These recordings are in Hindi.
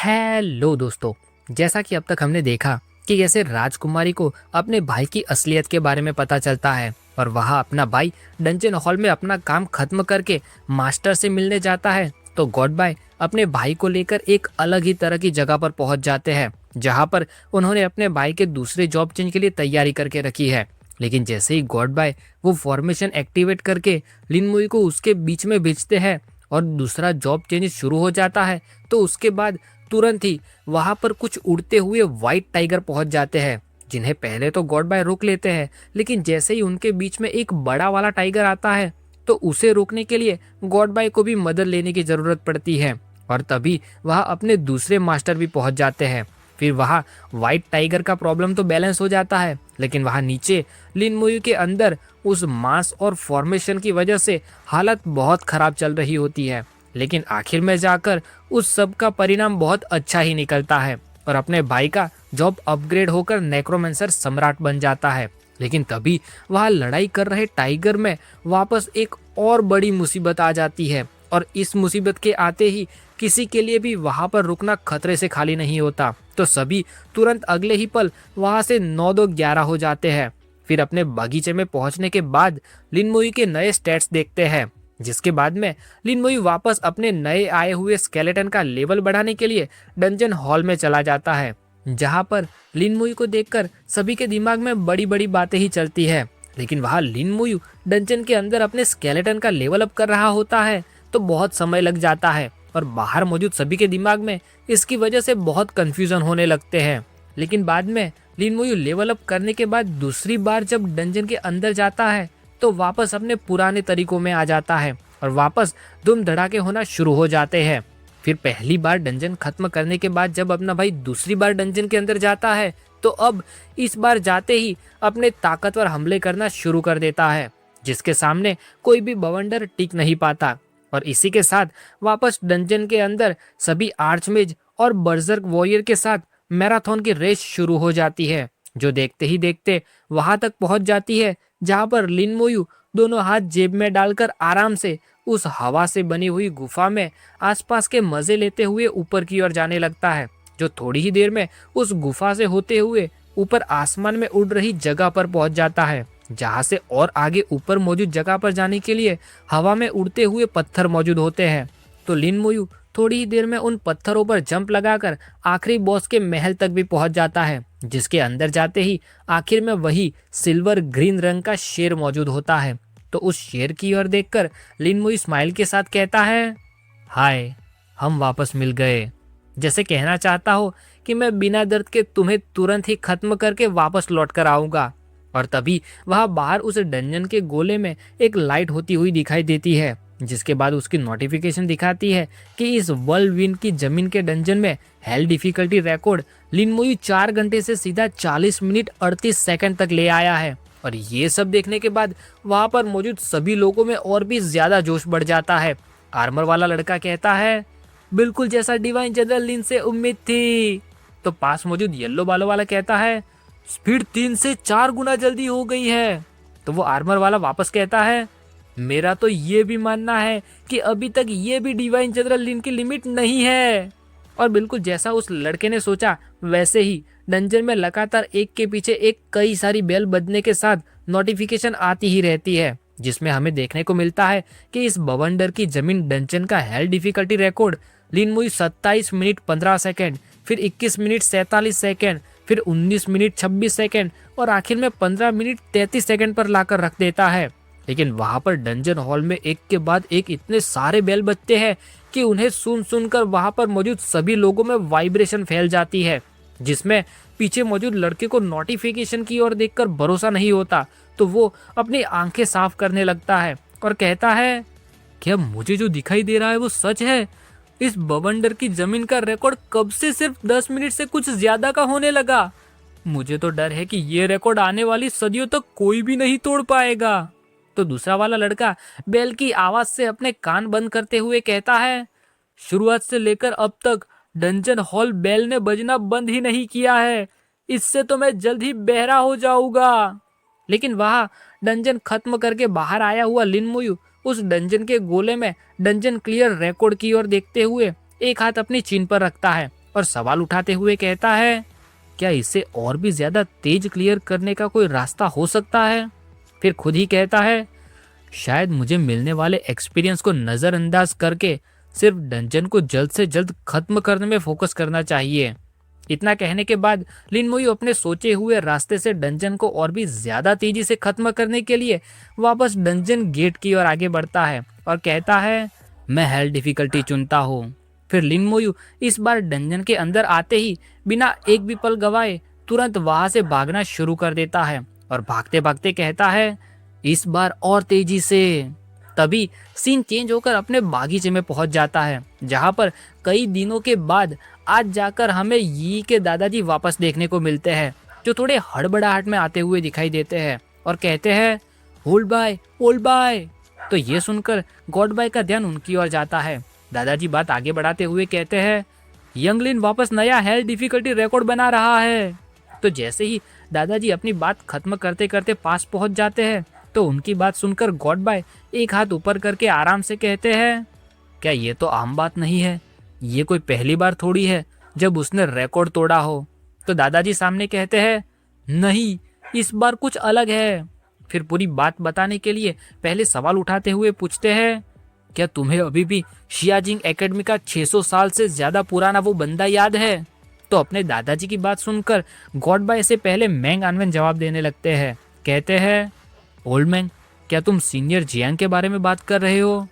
हेलो दोस्तों। जैसा कि अब तक हमने देखा कि कैसे राजकुमारी को अपने भाई की असलियत के बारे में पता चलता है और वह अपना भाई डंजन हॉल में अपना काम खत्म करके मास्टर से मिलने जाता है, तो गॉड बाय अपने भाई को लेकर एक अलग ही तरह की जगह पर पहुंच जाते हैं जहां पर उन्होंने अपने भाई के दूसरे जॉब चेंज के लिए तैयारी करके रखी है। लेकिन जैसे ही गॉड बाय वो फॉर्मेशन एक्टिवेट करके लिन मुई को उसके बीच में भेजते हैं और दूसरा जॉब चेंज शुरू हो जाता है, तो उसके बाद तुरंत ही वहां पर कुछ उड़ते हुए व्हाइट टाइगर पहुंच जाते हैं, जिन्हें पहले तो गॉड बाय रोक लेते हैं। लेकिन जैसे ही उनके बीच में एक बड़ा वाला टाइगर आता है, तो उसे रोकने के लिए गॉड बाय को भी मदद लेने की जरूरत पड़ती है और तभी वह अपने दूसरे मास्टर भी पहुंच जाते हैं। फिर वहाँ व्हाइट टाइगर का प्रॉब्लम तो बैलेंस हो जाता है, लेकिन वहाँ नीचे लिन मुयू के अंदर उस मास और फॉर्मेशन की वजह से हालत बहुत खराब चल रही होती है। लेकिन आखिर में जाकर उस सब का परिणाम बहुत अच्छा ही निकलता है और अपने भाई का जॉब अपग्रेड होकर नेक्रोमेंसर सम्राट बन जाता है। लेकिन तभी वह लड़ाई कर रहे टाइगर में वापस एक और बड़ी मुसीबत आ जाती है और इस मुसीबत के आते ही किसी के लिए भी वहां पर रुकना खतरे से खाली नहीं होता, तो सभी तुरंत अगले ही पल वहां से 9-2-11 हो जाते हैं। फिर अपने बगीचे में पहुंचने के बाद लिनमुई के नए स्टैट्स देखते हैं, जिसके बाद में लिनमुई वापस अपने नए आए हुए स्केलेटन का लेवल बढ़ाने के लिए डंजन हॉल में चला जाता है, जहां पर लिनमुई को देखकर सभी के दिमाग में बड़ी बड़ी बातें ही चलती है। लेकिन वहां लिनमुई डंजन के अंदर अपने स्केलेटन का लेवल अप कर रहा होता है, तो बहुत समय लग जाता है और बाहर मौजूद सभी के दिमाग में इसकी वजह से बहुत कंफ्यूजन होने लगते हैं। लेकिन बाद में लिनमुई लेवल अप करने के बाद दूसरी बार जब डंजन के अंदर जाता है, तो वापस अपने पुराने तरीकों में आ जाता है और वापस धूम धड़ाके होना शुरू हो जाते हैं। फिर पहली बार डंजन खत्म करने के बाद जब अपना भाई दूसरी बार डंजन के अंदर जाता है, तो अब इस बार जाते ही अपने ताकतवर हमले करना शुरू कर देता है, जिसके सामने कोई भी बवंडर टिक नहीं पाता। और इसी के साथ वापस डंजन के अंदर सभी आर्चमेज और बर्जर्क वॉरियर के साथ मैराथन की रेस शुरू हो जाती है, जो देखते ही देखते वहां तक पहुंच जाती है जहां पर लिन मोयू दोनों हाथ जेब में डालकर आराम से उस हवा से बनी हुई गुफा में आसपास के मजे लेते हुए ऊपर की ओर जाने लगता है, जो थोड़ी ही देर में उस गुफा से होते हुए ऊपर आसमान में उड़ रही जगह पर पहुंच जाता है, जहां से और आगे ऊपर मौजूद जगह पर जाने के लिए हवा में उड़ते हुए पत्थर मौजूद होते हैं। तो लिन मोयू थोड़ी ही देर में उन पत्थरों पर जंप लगाकर आखिरी बॉस के महल तक भी पहुंच जाता है, जिसके अंदर जाते ही आखिर में वही सिल्वर ग्रीन रंग का शेर मौजूद होता है। तो उस शेर की ओर देखकर लिन मोयू स्माइल के साथ कहता है, हाय, हम वापस मिल गए। जैसे कहना चाहता हो कि मैं बिना दर्द के तुम्हें तुरंत ही खत्म करके वापस लौट कर आऊंगा। और तभी वहां बाहर उस डंजन के गोले में एक लाइट होती हुई दिखाई देती है, जिसके बाद उसकी नोटिफिकेशन दिखाती है कि इस वर्ल्ड विन की जमीन के डंजन में हेल डिफिकल्टी रिकॉर्ड लिनमुई 4 घंटे से सीधा 40 मिनट 38 सेकंड तक ले आया है। और ये सब देखने के बाद वहां पर मौजूद सभी लोगों में और भी ज्यादा जोश बढ़ जाता है। आर्मर वाला लड़का कहता है, बिल्कुल जैसा डिवाइन जनरल लिन से उम्मीद थी। तो पास मौजूद येलो बालों वाला कहता है, स्पीड 3 से 4 गुना जल्दी हो गई है। तो वो आर्मर वाला वापस कहता है, मेरा तो ये भी मानना है कि अभी तक ये भी डिवाइन जनरल लिन की लिमिट नहीं है। और बिल्कुल जैसा उस लड़के ने सोचा, वैसे ही डंजन में लगातार एक के पीछे एक कई सारी बेल बजने के साथ नोटिफिकेशन आती ही रहती है, जिसमें हमें देखने को मिलता है कि इस बवंडर की जमीन डंजन का हेल डिफिकल्टी रिकॉर्ड लिनमुई 27 मिनट 15 सेकंड, फिर 21 मिनट 47 सेकंड, फिर 19 मिनट 26 सेकंड और आखिर में 15 मिनट 33 सेकंड पर लाकर रख देता है। लेकिन वहां पर डंजन हॉल में एक के बाद एक इतने सारे बेल बजते हैं कि उन्हें सुन सुनकर वहां पर मौजूद सभी लोगों में वाइब्रेशन फैल जाती है, जिसमें पीछे मौजूद लड़के को नोटिफिकेशन की ओर देखकर भरोसा नहीं होता, तो वो अपनी आंखें साफ करने लगता है और कहता है, क्या मुझे जो दिखाई दे रहा है वो सच है? इस बवंडर की जमीन का रिकॉर्ड कब से सिर्फ 10 मिनट से कुछ ज्यादा का होने लगा। मुझे तो डर है कि ये रिकॉर्ड आने वाली सदियों तक कोई भी नहीं तोड़ पाएगा। तो दूसरा वाला लड़का बेल की आवाज से अपने कान बंद करते हुए कहता है, शुरुआत से लेकर अब तक डंजन हॉल बेल ने बजना बंद ही नहीं किया है। इससे तो मैं जल्द ही बहरा हो जाऊंगा। लेकिन वहां डंजन खत्म करके बाहर आया हुआ लिनमुयू उस डंजन के गोले में डंजन क्लियर रिकॉर्ड की ओर देखते हुए एक हाथ अपनी चीन पर रखता है और सवाल उठाते हुए कहता है, क्या इसे और भी ज्यादा तेज क्लियर करने का कोई रास्ता हो सकता है? फिर खुद ही कहता है, शायद मुझे मिलने वाले एक्सपीरियंस को नजरअंदाज करके सिर्फ डंजन को जल्द से जल्द खत्म करने में फोकस करना चाहिए। इतना कहने के बाद लिन मोयू अपने सोचे हुए रास्ते से डंजन को और भी ज्यादा तेजी से खत्म करने के लिए वापस डंजन गेट की ओर आगे बढ़ता है और कहता है, मैं हेल डिफिकल्टी चुनता हूँ। फिर लिन मोयू इस बार डंजन के अंदर आते ही बिना एक भी पल गवाए तुरंत वहां से भागना शुरू कर देता है और भागते भागते कहता है, इस बार और तेजी से। तभी सीन चेंज होकर अपने बागीचे में पहुंच जाता है, जहां पर कई दिनों के बाद आज जाकर हमें यी के दादाजी वापस देखने को मिलते हैं, जो थोड़े हड़बड़ाहट में आते हुए दिखाई देते हैं और कहते हैं, ओल्ड बाय। तो ये सुनकर गॉड बाय का ध्यान उनकी ओर जाता है। दादाजी बात आगे बढ़ाते हुए कहते हैं, यंग लिन वापस नया हेल्थ डिफिकल्टी रिकॉर्ड बना रहा है। तो जैसे ही दादाजी अपनी बात खत्म करते करते पास पहुंच जाते हैं, तो उनकी बात सुनकर गॉड बाय एक हाथ ऊपर करके आराम से कहते हैं, क्या ये तो आम बात नहीं है? ये कोई पहली बार थोड़ी है जब उसने रिकॉर्ड तोड़ा हो। तो दादाजी सामने कहते हैं, नहीं, इस बार कुछ अलग है। फिर पूरी बात बताने के लिए पहले सवाल उठाते हुए पूछते हैं, क्या तुम्हें अभी भी शियाजिंग एकेडमी का 600 साल से ज्यादा पुराना वो बंदा याद है? तो अपने दादाजी की बात सुनकर गॉड बाय से पहले मैंग आनवेन जवाब देने लगते हैं। कहते हैं, ओल्ड मैन, क्या तुम सीनियर जियांग के बारे में बात कर रहे हो?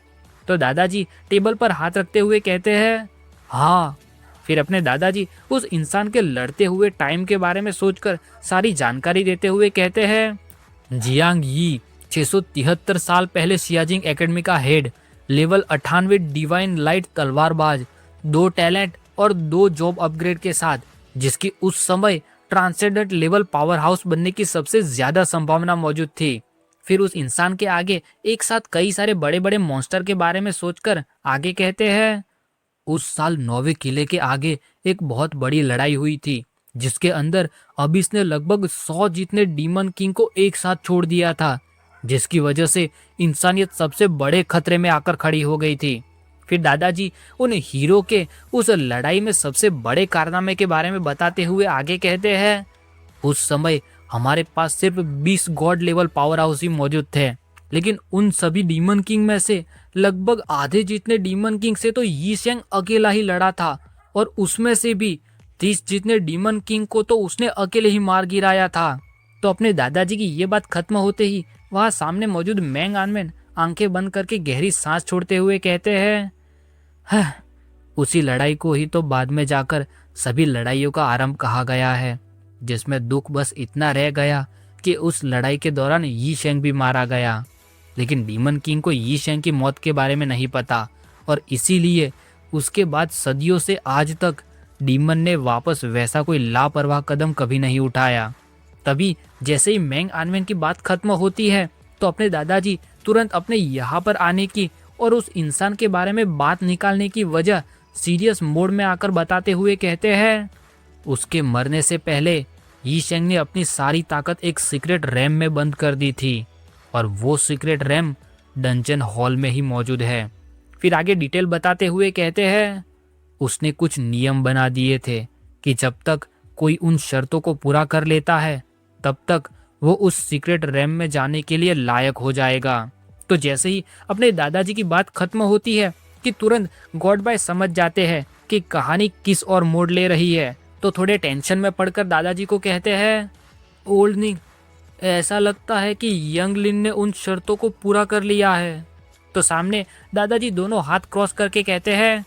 तो दादाजी टेबल पर हाथ रखते हुए कहते हैं, हाँ। फिर अपने दादाजी उस इंसान के लड़ते हुए टाइम के बारे में सोचकर सारी जानकारी देते हुए कहते हैं, जियांग यी 673 साल पहले शियाजिंग एकेडमी का हेड, लेवल 98 डिवाइन लाइट तलवारबाज, 2 टैलेंट और 2 जॉब अपग्रेड के साथ, जिसकी उस समय ट्रांसेंडेंट लेवल पावर हाउस बनने की सबसे ज्यादा संभावना मौजूद थी। फिर उस इंसान के आगे एक साथ कई सारे बड़े बड़े मॉन्स्टर के बारे में सोचकर आगे कहते हैं, उस साल 9वें किले के आगे एक बहुत बड़ी लड़ाई हुई थी, जिसके अंदर अबिस ने लगभग 100 जितने डीमन किंग को एक साथ छोड़ दिया था, जिसकी वजह से इंसानियत सबसे बड़े खतरे में आकर खड़ी हो गई थी। फिर दादाजी उन हीरो के उस लड़ाई में सबसे बड़े कारनामे के बारे में बताते हुए आगे कहते हैं, उस समय हमारे पास सिर्फ 20 गॉड लेवल पावर हाउस ही मौजूद थे, लेकिन उन सभी डीमन किंग में से लगभग आधे जितने डीमन किंग से तो यी शेंग अकेला ही लड़ा था, और उसमें से भी 30 जितने डीमन किंग को तो उसने अकेले ही मार गिराया था। तो अपने दादाजी की ये बात खत्म होते ही वहां सामने मौजूद मैंग आनवेन आंखें बंद करके गहरी सांस छोड़ते हुए कहते हैं, उसी लड़ाई को ही तो बाद में जाकर सभी लड़ाइयों का आरंभ कहा गया है, जिसमें दुख बस इतना रह गया कि उस लड़ाई के दौरान यी शेंग भी मारा गया। लेकिन डीमन किंग को यी शेंग की मौत के बारे में नहीं पता, और इसीलिए उसके बाद सदियों से आज तक डीमन ने वापस वैसा कोई लापरवाह कदम कभी नहीं उठाया। तभी जैसे ही मैंग आनवेन की बात खत्म होती है, तो अपने दादाजी तुरंत अपने यहाँ पर आने की और उस इंसान के बारे में बात निकालने की वजह सीरियस मोड में आकर बताते हुए कहते हैं, उसके मरने से पहले यी शेंग ने अपनी सारी ताकत एक सीक्रेट रैम में बंद कर दी थी, और वो सीक्रेट रैम डंजन हॉल में ही मौजूद है। फिर आगे डिटेल बताते हुए कहते हैं, उसने कुछ नियम बना दिए थे कि जब तक कोई उन शर्तों को पूरा कर लेता है, तब तक वो उस सीक्रेट रैम में जाने के लिए लायक हो जाएगा। तो जैसे ही अपने दादाजी की बात खत्म होती है कि तुरंत गॉड बाय समझ जाते हैं कि कहानी किस और मोड़ ले रही है, तो थोड़े टेंशन में पड़कर दादाजी को कहते हैं, ओल्ड निंग, ऐसा लगता है कि यंग लिन ने उन शर्तों को पूरा कर लिया है। तो सामने दादाजी दोनों हाथ क्रॉस करके कहते हैं,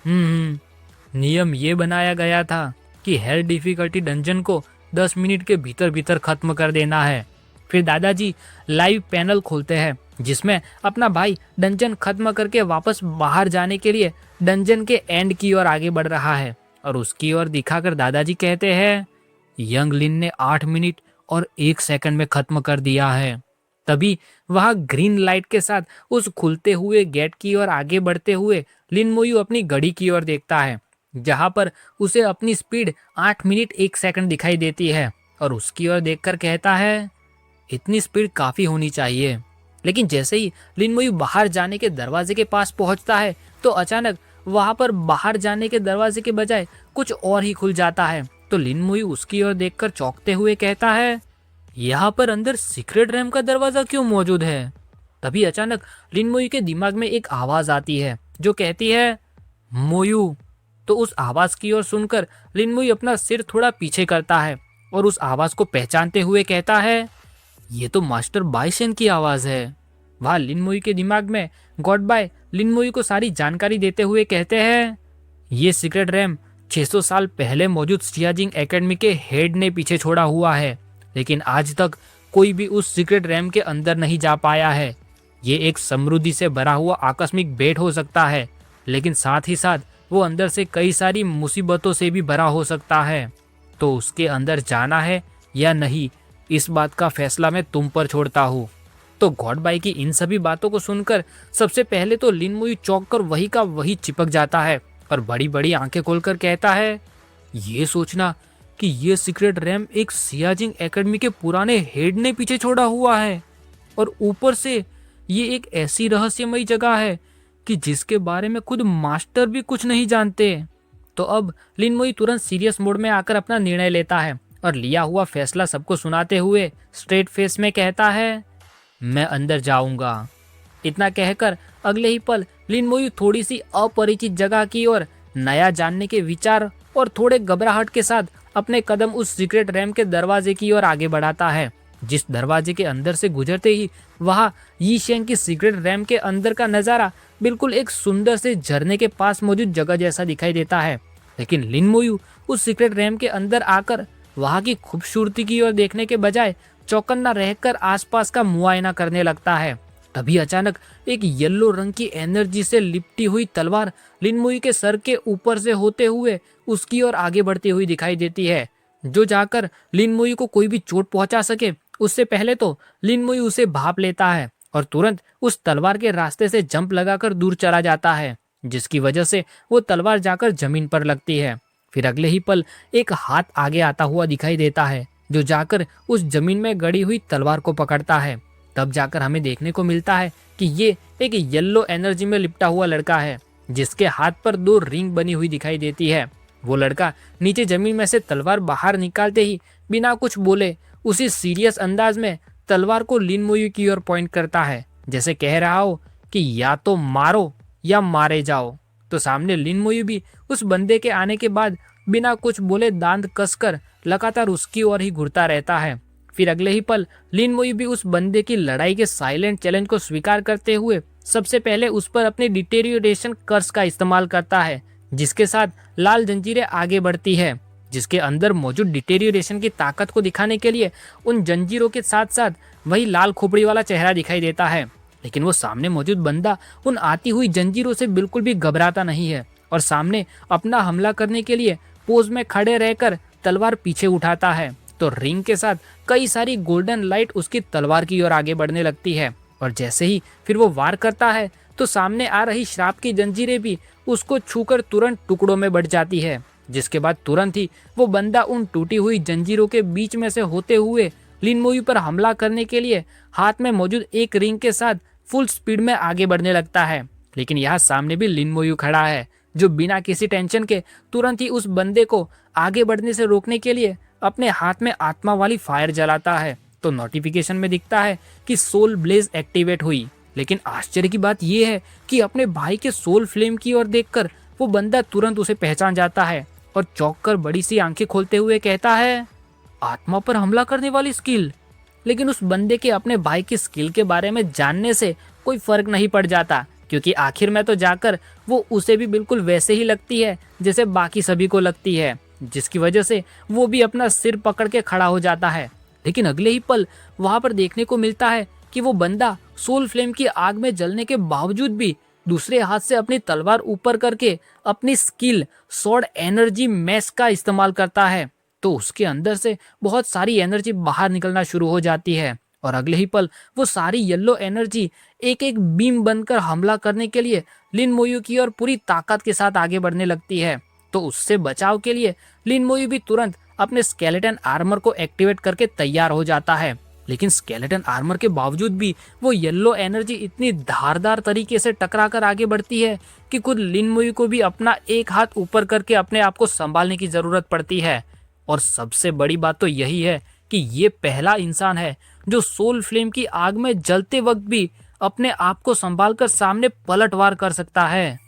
नियम ये बनाया गया था कि हेल डिफिकल्टी डंजन को 10 मिनट के भीतर भीतर खत्म कर देना है। फिर दादाजी लाइव पैनल खोलते हैं, जिसमें अपना भाई डंजन खत्म करके वापस बाहर जाने के लिए डंजन के एंड की ओर आगे बढ़ रहा है, और उसकी ओर दिखाकर दादाजी कहते हैं, यंग लिन ने 8 मिनट और 1 सेकंड में खत्म कर दिया है। तभी वहां ग्रीन लाइट के साथ उस खुलते हुए गेट की ओर आगे बढ़ते हुए लिन मोयू अपनी घड़ी की ओर देखता है, जहां पर उसे अपनी स्पीड 8 मिनट 1 सेकंड दिखाई देती है, और उसकी ओर देखकर कहता है, इतनी स्पीड काफी होनी चाहिए। लेकिन जैसे ही लिन मोयू बाहर जाने के दरवाजे के पास पहुंचता है, तो अचानक वहां पर बाहर जाने के दरवाजे के बजाय कुछ और ही खुल जाता है। तो लिन मुई उसकी ओर देखकर चौंकते हुए कहता है, यहाँ पर अंदर सीक्रेट रैम का दरवाजा क्यों मौजूद है? तभी अचानक लिन मुई के दिमाग में एक आवाज आती है जो कहती है, मोयू। तो उस आवाज की ओर सुनकर लिन मुई अपना सिर थोड़ा पीछे करता है और उस आवाज को पहचानते हुए कहता है, ये तो मास्टर बाइशन की आवाज है। वहां लिन मुई के दिमाग में गॉड बाय लिन मुई को सारी जानकारी देते हुए कहते हैं, ये सीक्रेट रैम 600 साल पहले मौजूद सियाजिंग एकेडमी के हेड ने पीछे छोड़ा हुआ है, लेकिन आज तक कोई भी उस सीक्रेट रैम के अंदर नहीं जा पाया है। ये एक समृद्धि से भरा हुआ आकस्मिक भेंट हो सकता है, लेकिन साथ ही साथ वो अंदर से कई सारी मुसीबतों से भी भरा हो सकता है। तो उसके अंदर जाना है या नहीं, इस बात का फैसला मैं तुम पर छोड़ता हूँ। तो गॉड बाई की इन सभी बातों को सुनकर सबसे पहले तो लिन मुई चौंक कर वही का वही चिपक जाता है और बड़ी बड़ी आंखें खोलकर कहता है, ये सोचना कि ये सीक्रेट रैम एक सियाजिंग एकेडमी के पुराने हेड ने पीछे छोड़ा हुआ है, और ऊपर से ये एक ऐसी रहस्यमयी जगह है कि जिसके बारे में खुद मास्टर भी कुछ नहीं जानते। तो अब लिन मुई तुरंत सीरियस मोड में आकर अपना निर्णय लेता है और लिया हुआ फैसला सबको सुनाते हुए स्ट्रेट फेस में कहता है, मैं अंदर जाऊंगा। इतना कहकर अगले ही पल लिन मुई थोड़ी सी अपरिचित जगह की ओर नया जानने के विचार और थोड़े घबराहट के साथ अपने कदम उस सीक्रेट रैम के दरवाजे की ओर आगे बढ़ाता है। जिस दरवाजे के अंदर से गुजरते ही वहां यी शेंग की सीक्रेट रैम के अंदर का नजारा बिल्कुल एक सुंदर से झरने के पास मौजूद जगह जैसा दिखाई देता है। लेकिन लिन मुयू उस सीक्रेट रैम के अंदर आकर वहां की खूबसूरती की ओर देखने के बजाय चौकन्ना रहकर आसपास का मुआयना करने लगता है। तभी अचानक एक येलो रंग की एनर्जी से लिपटी हुई तलवार लिन मुई के सर के ऊपर से होते हुए उसकी ओर आगे बढ़ती हुई दिखाई देती है, जो जाकर लिन मुई को कोई भी चोट पहुंचा सके उससे पहले तो लिन मुई उसे भाप लेता है और तुरंत उस तलवार के रास्ते से जंप लगाकर दूर चला जाता है, जिसकी वजह से वो तलवार जाकर जमीन पर लगती है। फिर अगले ही पल एक हाथ आगे आता हुआ दिखाई देता है जो जाकर उस जमीन में गड़ी हुई तलवार को पकड़ता है। तब जाकर हमें देखने को मिलता है कि ये एक येलो एनर्जी में लिपटा हुआ लड़का है जिसके हाथ पर 2 रिंग बनी हुई दिखाई देती है। वो लड़का नीचे जमीन में से तलवार बाहर निकालते ही बिना कुछ बोले उसी सीरियस अंदाज में तलवार को लिन मुई की ओर पॉइंट करता है, जैसे कह रहा हो कि या तो मारो या मारे जाओ। तो सामने लिन मुई भी उस बंदे के आने के बाद बिना कुछ बोले दांत कसकर लगातार उसकी ओर ही घूरता रहता है। फिर अगले ही पल लिन मुई भी उस बंदे की लड़ाई के साइलेंट चैलेंज को स्वीकार करते हुए सबसे पहले उस पर अपने डिटेरियोरेशन कर्स का इस्तेमाल करता है, जिसके साथ लाल जंजीरें आगे बढ़ती है, जिसके अंदर मौजूद डिटेरियोरेशन की ताकत को दिखाने के लिए उन जंजीरों के साथ साथ वही लाल खोपड़ी वाला चेहरा दिखाई देता है। लेकिन वो सामने मौजूद बंदा उन आती हुई जंजीरों से बिल्कुल भी घबराता नहीं है और सामने अपना हमला करने के लिए पोज में खड़े रहकर तलवार पीछे उठाता है। तो रिंग के साथ कई सारी गोल्डन लाइट उसकी तलवार की ओर आगे बढ़ने लगती है और जैसे ही फिर वो वार करता है तो सामने आ रही श्राप की जंजीरें भी उसको छूकर तुरंत टुकड़ों में बढ़ जाती है, जिसके बाद तुरंत ही वो बंदा उन टूटी हुई जंजीरों के बीच में से होते हुए लिन मुई पर हमला करने के लिए हाथ में मौजूद एक रिंग के साथ फुल स्पीड में आगे बढ़ने लगता है। लेकिन यहाँ सामने भी लिन मुई खड़ा है जो बिना किसी टेंशन के तुरंत ही उस बंदे को आगे बढ़ने से रोकने के लिए अपने हाथ में आत्मा वाली फायर जलाता है। तो नोटिफिकेशन में दिखता है कि सोल ब्लेज एक्टिवेट हुई। लेकिन आश्चर्य की बात यह है कि अपने भाई के सोल फ्लेम की ओर देखकर वो बंदा तुरंत उसे पहचान जाता है और चौंक कर बड़ी सी आंखें खोलते हुए कहता है, आत्मा पर हमला करने वाली स्किल। लेकिन उस बंदे के अपने भाई की स्किल के बारे में जानने से कोई फर्क नहीं पड़ जाता, क्योंकि आखिर में तो जाकर वो उसे भी बिल्कुल वैसे ही लगती है जैसे बाकी सभी को लगती है, जिसकी वजह से वो भी अपना सिर पकड़ के खड़ा हो जाता है। लेकिन अगले ही पल वहां पर देखने को मिलता है कि वो बंदा सोल फ्लेम की आग में जलने के बावजूद भी दूसरे हाथ से अपनी तलवार ऊपर करके अपनी स्किल सॉर्ड एनर्जी मैस का इस्तेमाल करता है। तो उसके अंदर से बहुत सारी एनर्जी बाहर निकलना शुरू हो जाती है और अगले ही पल वो सारी येलो एनर्जी एक एक बीम बनकर हमला करने के लिए लिन मोयू की ओर पूरी ताकत के साथ आगे बढ़ने लगती है। तो उससे बचाव के लिए लिन मोयू भी तुरंत अपने स्केलेटन आर्मर को एक्टिवेट करके तैयार हो जाता है लेकिन स्केलेटन आर्मर के बावजूद भी वो येलो एनर्जी इतनी धारदार तरीके से टकरा कर आगे बढ़ती है कि खुद लिन मुई को भी अपना एक हाथ ऊपर करके अपने आप को संभालने की जरूरत पड़ती है। और सबसे बड़ी बात तो यही है कि ये पहला इंसान है जो सोल फ्लेम की आग में जलते वक्त भी अपने आप को संभाल कर सामने पलटवार कर सकता है।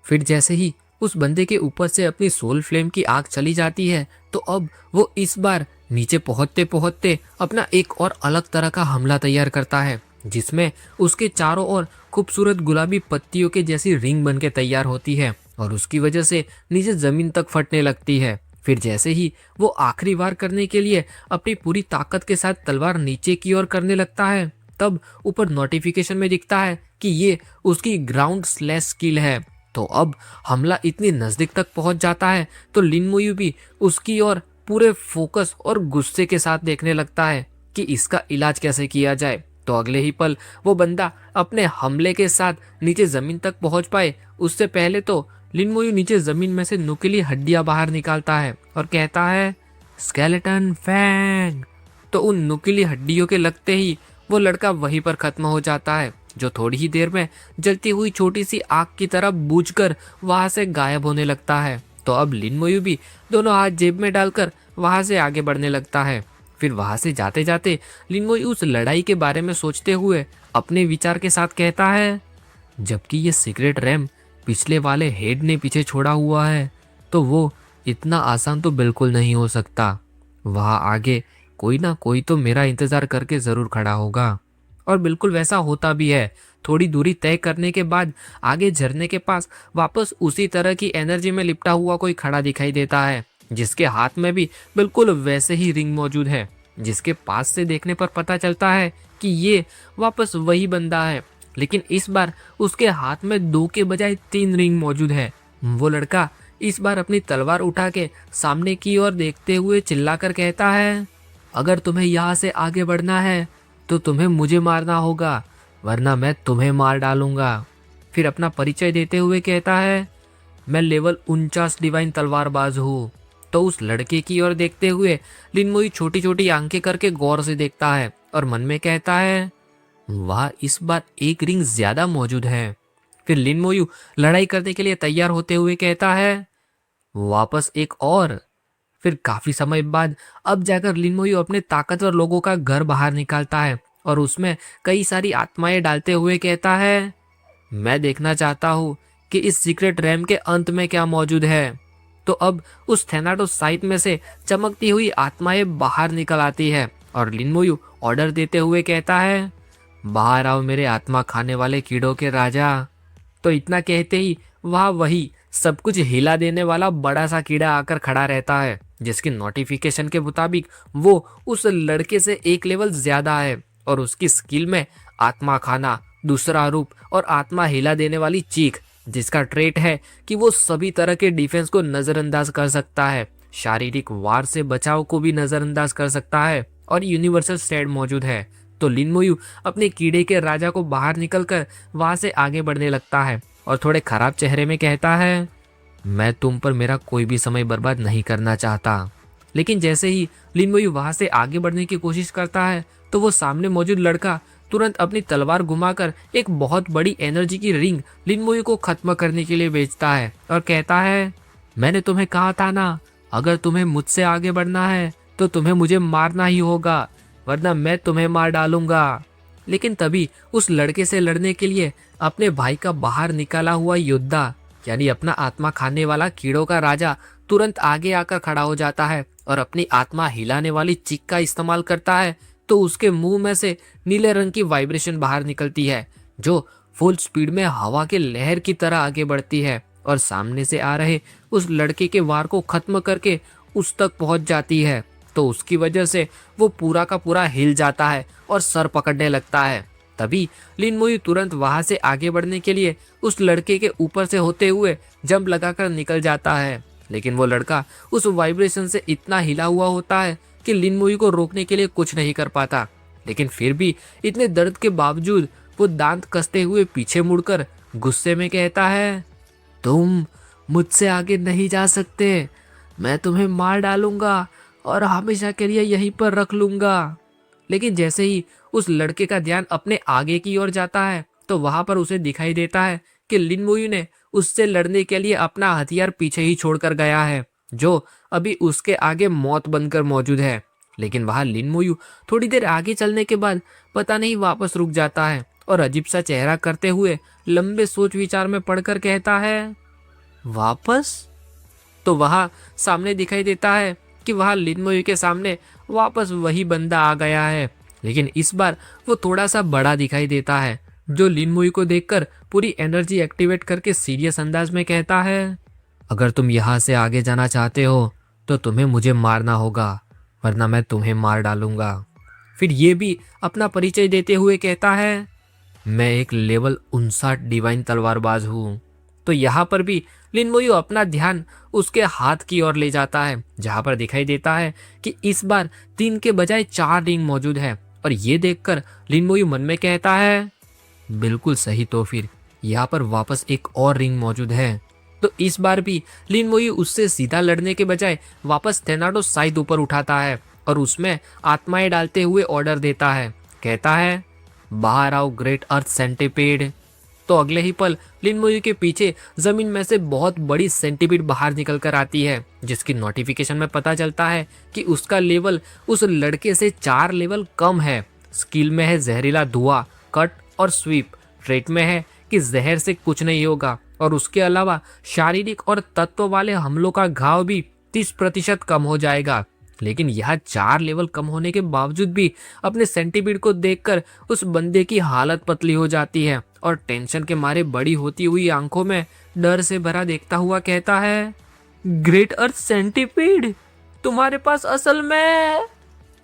फिर जैसे ही उस बंदे के ऊपर से अपनी सोल फ्लेम की आग चली जाती है तो अब वो इस बार नीचे पहुंचते पहुंचते अपना एक और अलग तरह का हमला तैयार करता है, जिसमें उसके चारों ओर खूबसूरत गुलाबी पत्तियों के जैसी रिंग बनके तैयार होती है और उसकी वजह से नीचे जमीन तक फटने लगती है। फिर जैसे ही वो आखिरी वार करने के लिए अपनी पूरी ताकत के साथ तलवार नीचे की ओर करने लगता है, तब ऊपर नोटिफिकेशन में दिखता है कि ये उसकी ग्राउंड स्लैश स्किल है। तो अब हमला इतनी नजदीक तक पहुंच जाता है तो लिन मुयू भी उसकी ओर पूरे फोकस और गुस्से के साथ देखने लगता है कि इसका इलाज कैसे किया जाए। तो अगले ही पल वो बंदा अपने हमले के साथ नीचे जमीन तक पहुंच पाए उससे पहले तो लिन मुयू नीचे जमीन में से नुकीली हड्डियां बाहर निकालता है और कहता है स्केलेटन फैंग। तो उन नुकीली हड्डियों के लगते ही वो लड़का वहीं पर खत्म हो जाता है, जो थोड़ी ही देर में जलती हुई छोटी सी आग की तरह बूझकर वहां से गायब होने लगता है। तो अब लिन मुयू भी दोनों हाथ जेब में डालकर वहां से आगे बढ़ने लगता है। फिर वहां से जाते जाते लिन मुयू उस लड़ाई के बारे में सोचते हुए अपने विचार के साथ कहता है, जबकि ये सीक्रेट रैम पिछले वाले हेड ने पीछे छोड़ा हुआ है तो वो इतना आसान तो बिल्कुल नहीं हो सकता। वहां आगे कोई ना कोई तो मेरा इंतजार करके जरूर खड़ा होगा। और बिल्कुल वैसा होता भी है। थोड़ी दूरी तय करने के बाद आगे झरने के पास वापस उसी तरह की एनर्जी में लिपटा हुआ कोई खड़ा दिखाई देता है, जिसके हाथ में भी बिल्कुल वैसे ही रिंग मौजूद है, जिसके पास से देखने पर पता चलता है कि ये वापस वही बंदा है, लेकिन इस बार उसके हाथ में 2 के बजाय 3 रिंग मौजूद है। वो लड़का इस बार अपनी तलवार उठा के सामने की ओर देखते हुए चिल्लाकर कहता है, अगर तुम्हें यहाँ से आगे बढ़ना है तो तुम्हें मुझे मारना होगा, वरना मैं तुम्हें मार डालूंगा। फिर अपना परिचय देते हुए कहता है, मैं लेवल 49 डिवाइन तलवारबाज हूँ। तो उस लड़के की ओर देखते हुए लिन मुई छोटी छोटी आंखें करके गौर से देखता है और मन में कहता है, वाह, इस बार एक रिंग ज्यादा मौजूद है। फिर लिन मुई लड़ाई करने के लिए तैयार होते हुए कहता है, वापस एक और। फिर काफी समय बाद अब जाकर लिन मुई अपने ताकतवर लोगों का घर बाहर निकालता है और उसमें कई सारी आत्माएं डालते हुए कहता है, मैं देखना चाहता हूँ कि इस सीक्रेट रैम के अंत में क्या मौजूद है। तो अब उस थेनाटोस साइट में से चमकती हुई आत्माएं बाहर निकल आती है और लिन मुई ऑर्डर देते हुए कहता है, बाहर आओ मेरे आत्मा खाने वाले कीड़ों के राजा। तो इतना कहते ही वहाँ वही सब कुछ हिला देने वाला बड़ा सा कीड़ा आकर खड़ा रहता है, जिसकी नोटिफिकेशन के मुताबिक वो उस लड़के से एक लेवल ज्यादा है और उसकी स्किल में आत्मा खाना, दूसरा रूप और आत्मा हिला देने वाली चीख, जिसका ट्रेट है कि वो सभी तरह के डिफेंस को नजरअंदाज कर सकता है, शारीरिक वार से बचाव को भी नजरअंदाज कर सकता है और यूनिवर्सल स्टैट मौजूद है। तो लिन मुई अपने कीड़े के राजा को बाहर निकलकर वहां से आगे बढ़ने लगता है और थोड़े खराब चेहरे में कहता है, मैं तुम पर मेरा कोई भी समय बर्बाद नहीं करना चाहता। लेकिन जैसे ही लिन मुई वहां से आगे बढ़ने की कोशिश करता है तो वो सामने मौजूद लड़का तुरंत अपनी तलवार घुमाकर एक बहुत बड़ी एनर्जी की रिंग लिन मुई को खत्म करने के लिए भेजता है और कहता है, मैंने तुम्हें कहा था ना, अगर तुम्हें मुझसे आगे बढ़ना है तो तुम्हें मुझे मारना ही होगा, वरना मैं तुम्हें मार डालूंगा। लेकिन तभी उस लड़के से लड़ने के लिए अपने भाई का बाहर निकाला हुआ योद्धा, यानी अपना आत्मा खाने वाला कीड़ों का राजा, तुरंत आगे आकर खड़ा हो जाता है और अपनी आत्मा हिलाने वाली चीख का इस्तेमाल करता है। तो उसके मुंह में से नीले रंग की वाइब्रेशन बाहर निकलती है, जो फुल स्पीड में हवा के लहर की तरह आगे बढ़ती है और सामने से आ रहे उस लड़के के वार को खत्म करके उस तक पहुंच जाती है। तो उसकी वजह से वो पूरा का पूरा हिल जाता है और सर पकड़ने लगता है। तभी लिन मुई तुरंत वहां से आगे बढ़ने के लिए उस लड़के के ऊपर से होते हुए जंप लगाकर निकल जाता है, लेकिन वो लड़का उस वाइब्रेशन से इतना हिला हुआ होता है कि लिन मुई को रोकने के लिए कुछ नहीं कर पाता। लेकिन फिर भी इतने दर्द के बावजूद वो दांत कसते हुए पीछे मुड़कर गुस्से में कहता है, तुम मुझसे आगे नहीं जा सकते, मैं तुम्हें मार डालूंगा, और हमेशा के लिए यहीं पर रख लूंगा। लेकिन जैसे ही उस लड़के का ध्यान अपने आगे की ओर जाता है तो वहां पर उसे दिखाई देता है कि लिन मोयू ने उससे लड़ने के लिए अपना हथियार पीछे ही छोड़कर गया है, जो अभी उसके आगे मौत बनकर मौजूद है। लेकिन वहां लिन मोयू थोड़ी देर आगे चलने के बाद पता नहीं वापस रुक जाता है और अजीब सा चेहरा करते हुए लंबे सोच विचार में पड़कर कहता है, वापस? तो वहां सामने दिखाई देता है कि वहां लिन मोयू के सामने वापस वही बंदा आ गया है, लेकिन इस बार वो थोड़ा सा बड़ा दिखाई देता है, जो लिन मोयू को देखकर पूरी एनर्जी एक्टिवेट करके सीरियस अंदाज में कहता है, अगर तुम यहाँ से आगे जाना चाहते हो तो तुम्हें मुझे मारना होगा, वरना मैं तुम्हें मार डालूंगा। फिर ये भी अपना परिचय देते हुए कहता है, मैं एक लेवल 59 डिवाइन तलवारबाज हूँ। तो यहाँ पर भी लिन मोयू अपना ध्यान उसके हाथ की ओर ले जाता है, जहाँ पर दिखाई देता है कि इस बार 3 के बजाय 4 रिंग मौजूद है। और ये देखकर लिन मोयू मन में कहता है, बिल्कुल सही, तो फिर यहाँ पर वापस एक और रिंग मौजूद है। तो इस बार भी लिन मोयू उससे सीधा लड़ने के बजाय वापस थेनाडो साइड ऊपर उठाता है और उसमें आत्माएं डालते हुए ऑर्डर देता है। कहता है, बाहर आओ ग्रेट अर्थ सेंटीपीड। तो अगले ही पल लिन मोयू के पीछे जमीन में से बहुत बड़ी सेंटीपीड बाहर निकल कर आती है, जिसकी नोटिफिकेशन में पता चलता है कि उसका लेवल उस लड़के से 4 लेवल कम है। स्किल में है जहरीला धुआं, कट और स्वीप। ट्रेट में है कि जहर से कुछ नहीं होगा, और उसके अलावा शारीरिक और तत्व वाले हमलों का घाव भी 30% कम हो जाएगा। लेकिन यह 4 लेवल कम होने के बावजूद भी अपने सेंटीपीड को देखकर उस बंदे की हालत पतली हो जाती है और टेंशन के मारे बड़ी होती हुई आंखों में डर से भरा देखता हुआ कहता है, ग्रेट अर्थ सेंटीपीड, तुम्हारे पास असल में।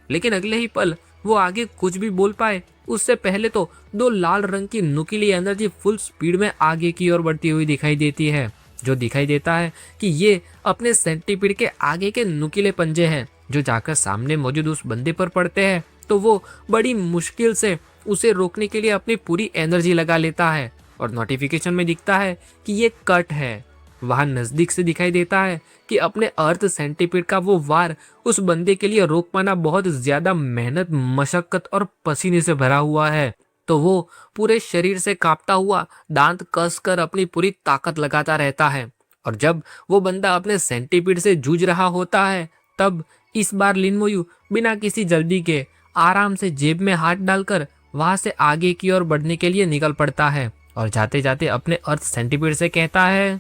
लेकिन अगले ही पल वो आगे कुछ भी बोल पाए उससे पहले तो 2 लाल रंग की नुकीली एनर्जी फुल स्पीड में आगे की ओर बढ़ती हुई दिखाई देती है, जो दिखाई देता है कि ये अपने सेंटीपीड के आगे के नुकीले पंजे हैं, जो जाकर सामने मौजूद उस बंदे पर पड़ते हैं। तो वो बड़ी मुश्किल से उसे रोकने के लिए अपनी पूरी एनर्जी लगा लेता है और नोटिफिकेशन में दिखता है कि ये कट है। वहां नजदीक से दिखाई देता है कि अपने अर्थ सेंटीपीड का वो वार उस बंदे के लिए रोक पाना बहुत ज्यादा मेहनत, मशक्कत और पसीने से भरा हुआ है। तो वो पूरे शरीर से कांपता हुआ दांत कसकर अपनी पूरी ताकत लगाता रहता है। और जब वो बंदा अपने सेंटीपीड से जूझ रहा होता है, तब इस बार लिन मोयू बिना किसी जल्दी के आराम से जेब में हाथ डालकर वहां से आगे की ओर बढ़ने के लिए निकल पड़ता है और जाते जाते अपने अर्थ सेंटीपीड से कहता है,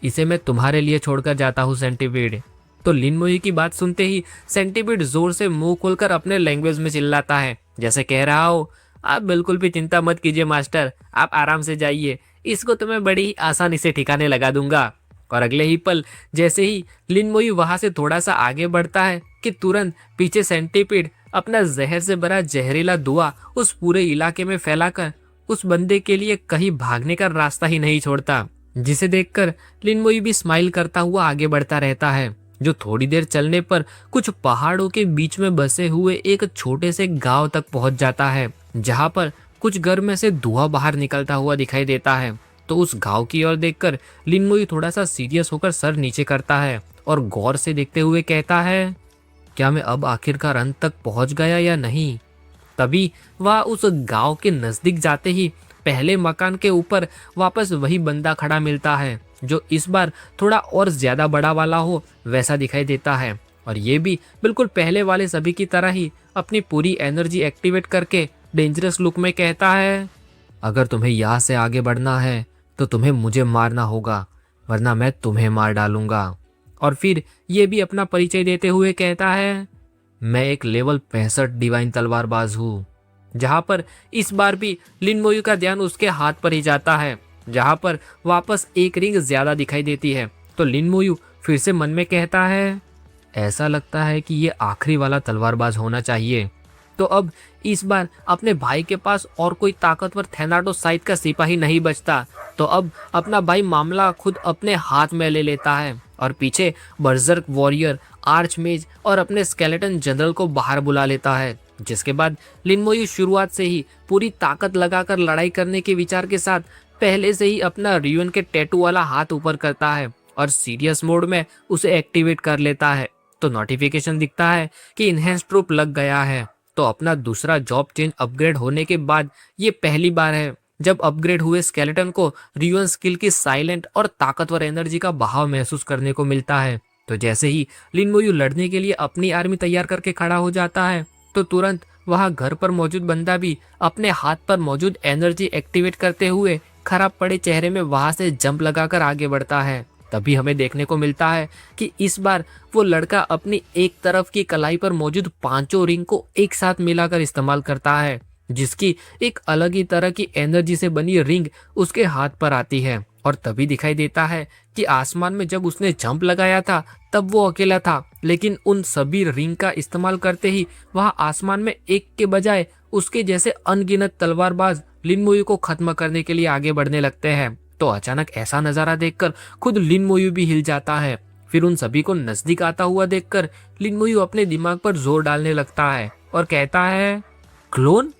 इसे मैं तुम्हारे लिए छोड़कर जाता हूँ सेंटीपीड। तो लिन मोयू की बात सुनते ही सेंटीपीड जोर से मुंह खोलकर अपने लैंग्वेज में चिल्लाता है, जैसे कह रहा हो, आप बिल्कुल भी चिंता मत कीजिए मास्टर, आप आराम से जाइए, इसको तो मैं बड़ी ही आसानी से ठिकाने लगा दूंगा। और अगले ही पल जैसे ही लिन मोयू वहां से थोड़ा सा आगे बढ़ता है कि तुरंत पीछे सेंटीपीड अपना जहर से भरा जहरीला धुआं उस पूरे इलाके में फैलाकर उस बंदे के लिए कहीं भागने का रास्ता ही नहीं छोड़ता, जिसे देखकर लिन मोयू भी स्माइल करता हुआ आगे बढ़ता रहता है, जो थोड़ी देर चलने पर कुछ पहाड़ों के बीच में बसे हुए एक छोटे से गांव तक पहुंच जाता है, जहां पर कुछ घर में से धुआं बाहर निकलता हुआ दिखाई देता है। तो उस गांव की ओर देखकर लिन मोयू थोड़ा सा सीरियस होकर सर नीचे करता है और गौर से देखते हुए कहता है, क्या मैं अब आखिरकार अंत तक पहुंच गया या नहीं? तभी वह उस गांव के नजदीक जाते ही पहले मकान के ऊपर वापस वही बंदा खड़ा मिलता है, जो इस बार थोड़ा और ज्यादा बड़ा वाला हो वैसा दिखाई देता है। और ये भी बिल्कुल पहले वाले सभी की तरह ही अपनी पूरी एनर्जी एक्टिवेट करके डेंजरस लुक में कहता है, अगर तुम्हें यहाँ से आगे बढ़ना है तो तुम्हें मुझे मारना होगा, वरना मैं तुम्हें मार डालूंगा। और फिर ये भी अपना परिचय देते हुए कहता है, मैं एक लेवल 65 डिवाइन तलवारबाज हूँ। जहाँ पर इस बार भी लिन मोयू का ध्यान उसके हाथ पर ही जाता है, जहाँ पर वापस एक रिंग ज्यादा दिखाई देती है। तो लिन मोयू फिर से मन में कहता है, ऐसा लगता है कि ये आखिरी वाला तलवारबाज होना चाहिए। तो अब इस बार अपने भाई के पास और कोई ताकतवर थेनाडो साइड का सिपाही नहीं बचता, तो अब अपना भाई मामला खुद अपने हाथ में ले लेता है और पीछे बर्जर्क वॉरियर, आर्चमेज और अपने स्केलेटन जनरल को बाहर बुला लेता है। जिसके बाद लिन मोयू शुरुआत से ही पूरी ताकत लगाकर लड़ाई करने के विचार के साथ पहले से ही अपना रियून के टैटू वाला हाथ ऊपर करता है और सीरियस मोड में उसे एक्टिवेट कर लेता है। तो नोटिफिकेशन दिखता है कि इनहेंस ट्रूप लग गया है। तो अपना दूसरा जॉब चेंज अपग्रेड होने के बाद ये पहली बार है जब अपग्रेड हुए स्केलेटन को रियून स्किल की साइलेंट और ताकतवर एनर्जी का बहाव महसूस करने को मिलता है। तो जैसे ही लिन मोयू लड़ने के लिए अपनी आर्मी तैयार करके खड़ा हो जाता है तो तुरंत वहां घर पर मौजूद बंदा भी अपने हाथ पर मौजूद एनर्जी एक्टिवेट करते हुए खराब पड़े चेहरे में वहां से जंप लगाकर आगे बढ़ता है। तभी हमें देखने को मिलता है कि इस बार वो लड़का अपनी एक तरफ की कलाई पर मौजूद पांचों रिंग को एक साथ मिलाकर इस्तेमाल करता है, जिसकी एक अलग ही तरह की एनर्जी से बनी रिंग उसके हाथ पर आती है। और तभी दिखाई देता है कि आसमान में जब उसने जंप लगाया था तब वो अकेला था, लेकिन उन सभी रिंग का इस्तेमाल करते ही वहां आसमान में एक के बजाय उसके जैसे अनगिनत तलवारबाज लिन मोयू को खत्म करने के लिए आगे बढ़ने लगते हैं। तो अचानक ऐसा नजारा देखकर खुद लिन मोयू भी हिल जाता है। फिर उन सभी को नजदीक आता हुआ देखकर लिन मोयू अपने दिमाग पर जोर डालने लगता है और कहता है, क्लोन,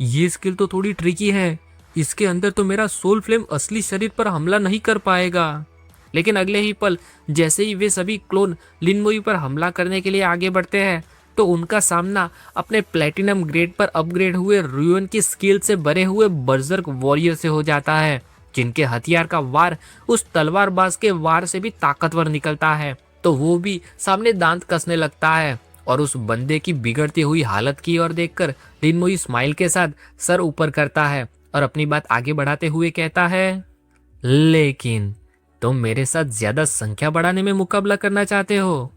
ये स्किल तो थोड़ी ट्रिकी है, इसके अंदर तो मेरा सोल फ्लेम असली शरीर पर हमला नहीं कर पाएगा। लेकिन अगले ही पल जैसे ही वे सभी क्लोन लिन मोयू पर हमला करने के लिए आगे बढ़ते हैं तो उनका सामना अपने प्लेटिनम ग्रेड पर अपग्रेड हुए रियून की स्किल से भरे हुए बर्जर्क वॉरियर से हो जाता है, जिनके हथियार का वार उस तलवारबाज के वार से भी ताकतवर निकलता है। तो वो भी सामने दांत कसने लगता है और उस बंदे की बिगड़ती हुई हालत की ओर देखकर लिन मोयू स्माइल के साथ सर ऊपर करता है और अपनी बात आगे बढ़ाते हुए कहता है, लेकिन तुम मेरे साथ ज्यादा संख्या बढ़ाने में मुकाबला करना चाहते हो।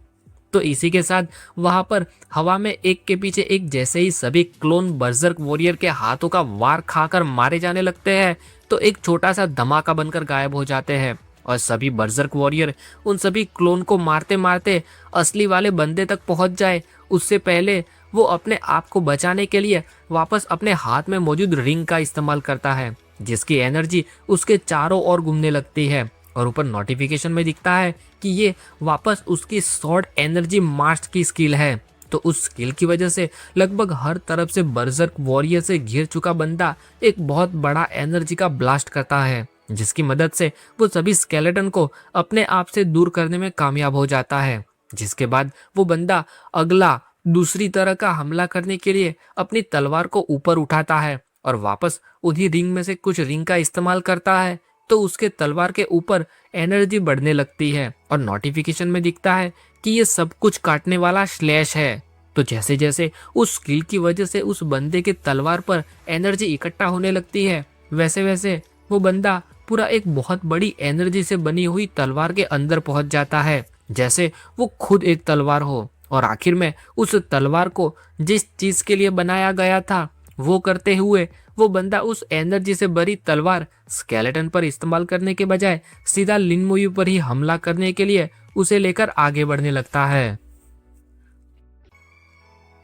तो इसी के साथ वहां पर हवा में एक के पीछे एक जैसे ही सभी क्लोन बर्जर्क वॉरियर के हाथों का वार खाकर मारे जाने लगते हैं तो एक छोटा सा धमाका बनकर गायब हो जाते हैं और सभी बर्जर्क वॉरियर उन सभी क्लोन को मारते मारते असली वाले बंदे तक पहुंच जाए उससे पहले वो अपने आप को बचाने के लिए वापस अपने हाथ में मौजूद रिंग का इस्तेमाल करता है, जिसकी एनर्जी उसके चारों ओर घूमने लगती है। और ऊपर नोटिफिकेशन में दिखता है कि ये वापस उसकी शॉर्ट एनर्जी मास्ट की स्किल है। तो उस स्किल की वजह से लगभग हर तरफ से बर्जर्क वॉरियर से घिर चुका बंदा एक बहुत बड़ा एनर्जी का ब्लास्ट करता है, जिसकी मदद से वो सभी स्केलेटन को अपने आप से दूर करने में कामयाब हो जाता है। जिसके बाद वो बंदा अगला दूसरी तरह का हमला करने के लिए अपनी तलवार को ऊपर उठाता है और वापस उन्हीं रिंग में से कुछ रिंग का इस्तेमाल करता है तो उसके तलवार के ऊपर एनर्जी बढ़ने लगती है और नोटिफिकेशन में दिखता है कि ये सब कुछ काटने वाला स्लैश है। तो जैसे जैसे उस स्किल की वजह से उस बंदे के तलवार पर एनर्जी इकट्ठा होने लगती है वैसे वैसे वो बंदा पूरा एक बहुत बड़ी एनर्जी से बनी हुई तलवार के अंदर पहुंच जाता है, जैसे वो खुद एक तलवार हो। और आखिर में उस तलवार को जिस चीज के लिए बनाया गया था वो करते हुए वो बंदा उस एनर्जी से भरी तलवार स्केलेटन पर इस्तेमाल करने के बजाय सीधा लिन मोयू पर ही हमला करने के लिए उसे लेकर आगे बढ़ने लगता है।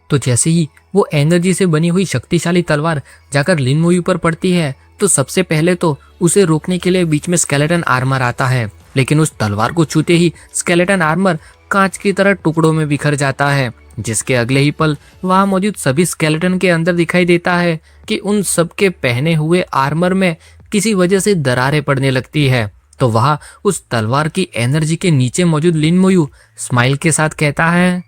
तो जैसे ही वो एनर्जी से बनी हुई शक्तिशाली तलवार जाकर लिन मोयू पर पड़ती है तो सबसे पहले तो उसे रोकने के लिए बीच में स्केलेटन आर्मर आता है, लेकिन उस तलवार को छूते ही स्केलेटन आर्मर कांच की तरह टुकड़ों में बिखर जाता है, जिसके अगले ही पल वहां मौजूद सभी स्केलेटन के अंदर दिखाई देता है कि उन सब के पहने हुए आर्मर में किसी वजह से दरारें पड़ने लगती है। तो वहां उस तलवार की एनर्जी के नीचे मौजूद लिन मोयू स्माइल के साथ कहता है,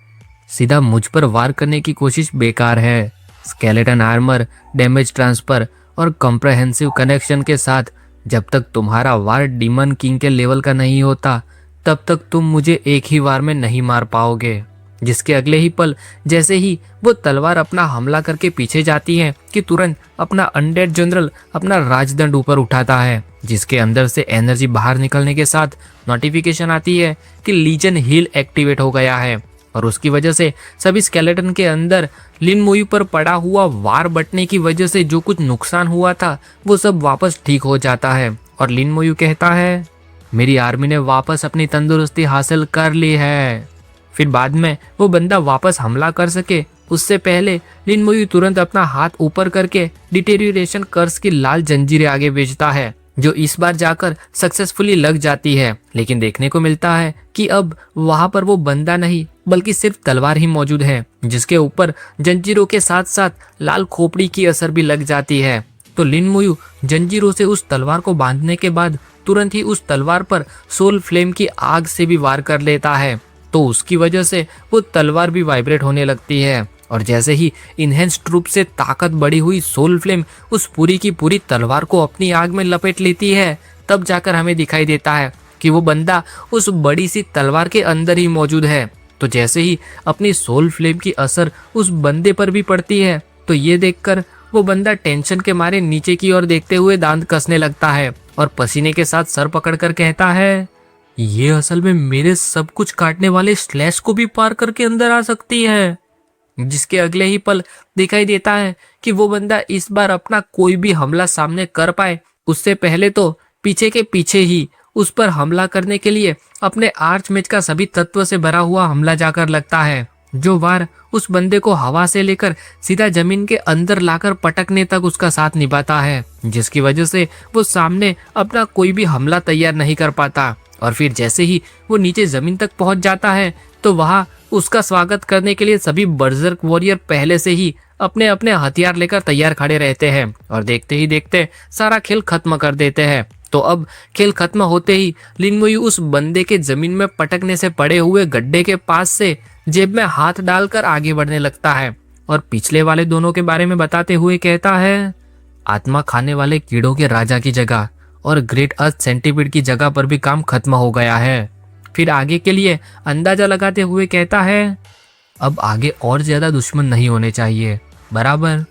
सीधा मुझ पर वार करने की कोशिश बेकार है। स्केलेटन आर्मर, डैमेज ट्रांसफर और कॉम्प्रहेंसिव कनेक्शन के साथ जब तक तुम्हारा वार डीमन किंग के लेवल का नहीं होता तब तक तुम मुझे एक ही वार में नहीं मार पाओगे। जिसके अगले ही पल जैसे ही वो तलवार अपना हमला करके पीछे जाती है कि तुरंत अपना अनडेड जनरल अपना राजदंड ऊपर उठाता है, जिसके अंदर से एनर्जी बाहर निकलने के साथ नोटिफिकेशन आती है कि लीजन हील एक्टिवेट हो गया है और उसकी वजह से सभी स्केलेटन के अंदर लिन मोयू पर पड़ा हुआ वार बटने की वजह से जो कुछ नुकसान हुआ था वो सब वापस ठीक हो जाता है। और लिन मोयू कहता है, मेरी आर्मी ने वापस अपनी तंदुरुस्ती हासिल कर ली है। फिर बाद में वो बंदा वापस हमला कर सके उससे पहले लिन मोयू तुरंत अपना हाथ ऊपर करके डिटेरियोरेशन कर्स की लाल जंजीरें आगे भेजता है, जो इस बार जाकर सक्सेसफुली लग जाती है। लेकिन देखने को मिलता है कि अब वहां पर वो बंदा नहीं बल्कि सिर्फ तलवार ही मौजूद है, जिसके ऊपर जंजीरों के साथ साथ लाल खोपड़ी की असर भी लग जाती है। तो लिन मोयू जंजीरों से उस तलवार को बांधने के बाद तुरंत ही उस तलवार पर सोल फ्लेम की आग से भी वार कर लेता है। तो उसकी वजह से वो तलवार भी वाइब्रेट होने लगती है। और जैसे ही इनहेंस्ड रूप से ताकत बढ़ी हुई सोल फ्लेम उस पूरी की पूरी तलवार को अपनी आग में लपेट लेती है, तब जाकर हमें दिखाई देता है कि वो बंदा उस बड़ी सी तलवार के अंदर ही मौजूद है। तो जैसे ही अपनी सोल फ्लेम की असर उस बंदे पर भी पड़ती है, तो ये देखकर वो बंदा टेंशन के मारे नीचे की ओर देखते हुए दांत कसने लगता है और पसीने के साथ सर पकड़कर कहता है, ये असल में मेरे सब कुछ काटने वाले स्लैश को भी पार करके अंदर आ सकती है। जिसके अगले ही पल दिखाई देता है कि वो बंदा इस बार अपना कोई भी हमला सामने कर पाए उससे पहले तो पीछे के पीछे ही उस पर हमला करने के लिए अपने आर्चमेज का सभी तत्व से भरा हुआ हमला जाकर लगता है, जो वार उस बंदे को हवा से लेकर सीधा जमीन के अंदर लाकर पटकने तक उसका साथ निभाता है, जिसकी वजह से वो सामने अपना कोई भी हमला तैयार नहीं कर पाता। और फिर जैसे ही वो नीचे जमीन तक पहुंच जाता है तो वहाँ उसका स्वागत करने के लिए सभी बर्जर्क वॉरियर पहले से ही अपने अपने हथियार लेकर तैयार खड़े रहते हैं और देखते ही देखते सारा खेल खत्म कर देते हैं। तो अब खेल खत्म होते ही लिन मुई उस बंदे के जमीन में पटकने से पड़े हुए गड्ढे के पास से जेब में हाथ डालकर आगे बढ़ने लगता है और पिछले वाले दोनों के बारे में बताते हुए कहता है, आत्मा खाने वाले कीड़ों के राजा की जगह और ग्रेट अर्थ सेंटीपीड की जगह पर भी काम खत्म हो गया है। फिर आगे के लिए अंदाजा लगाते हुए कहता है, अब आगे और ज्यादा दुश्मन नहीं होने चाहिए, बराबर।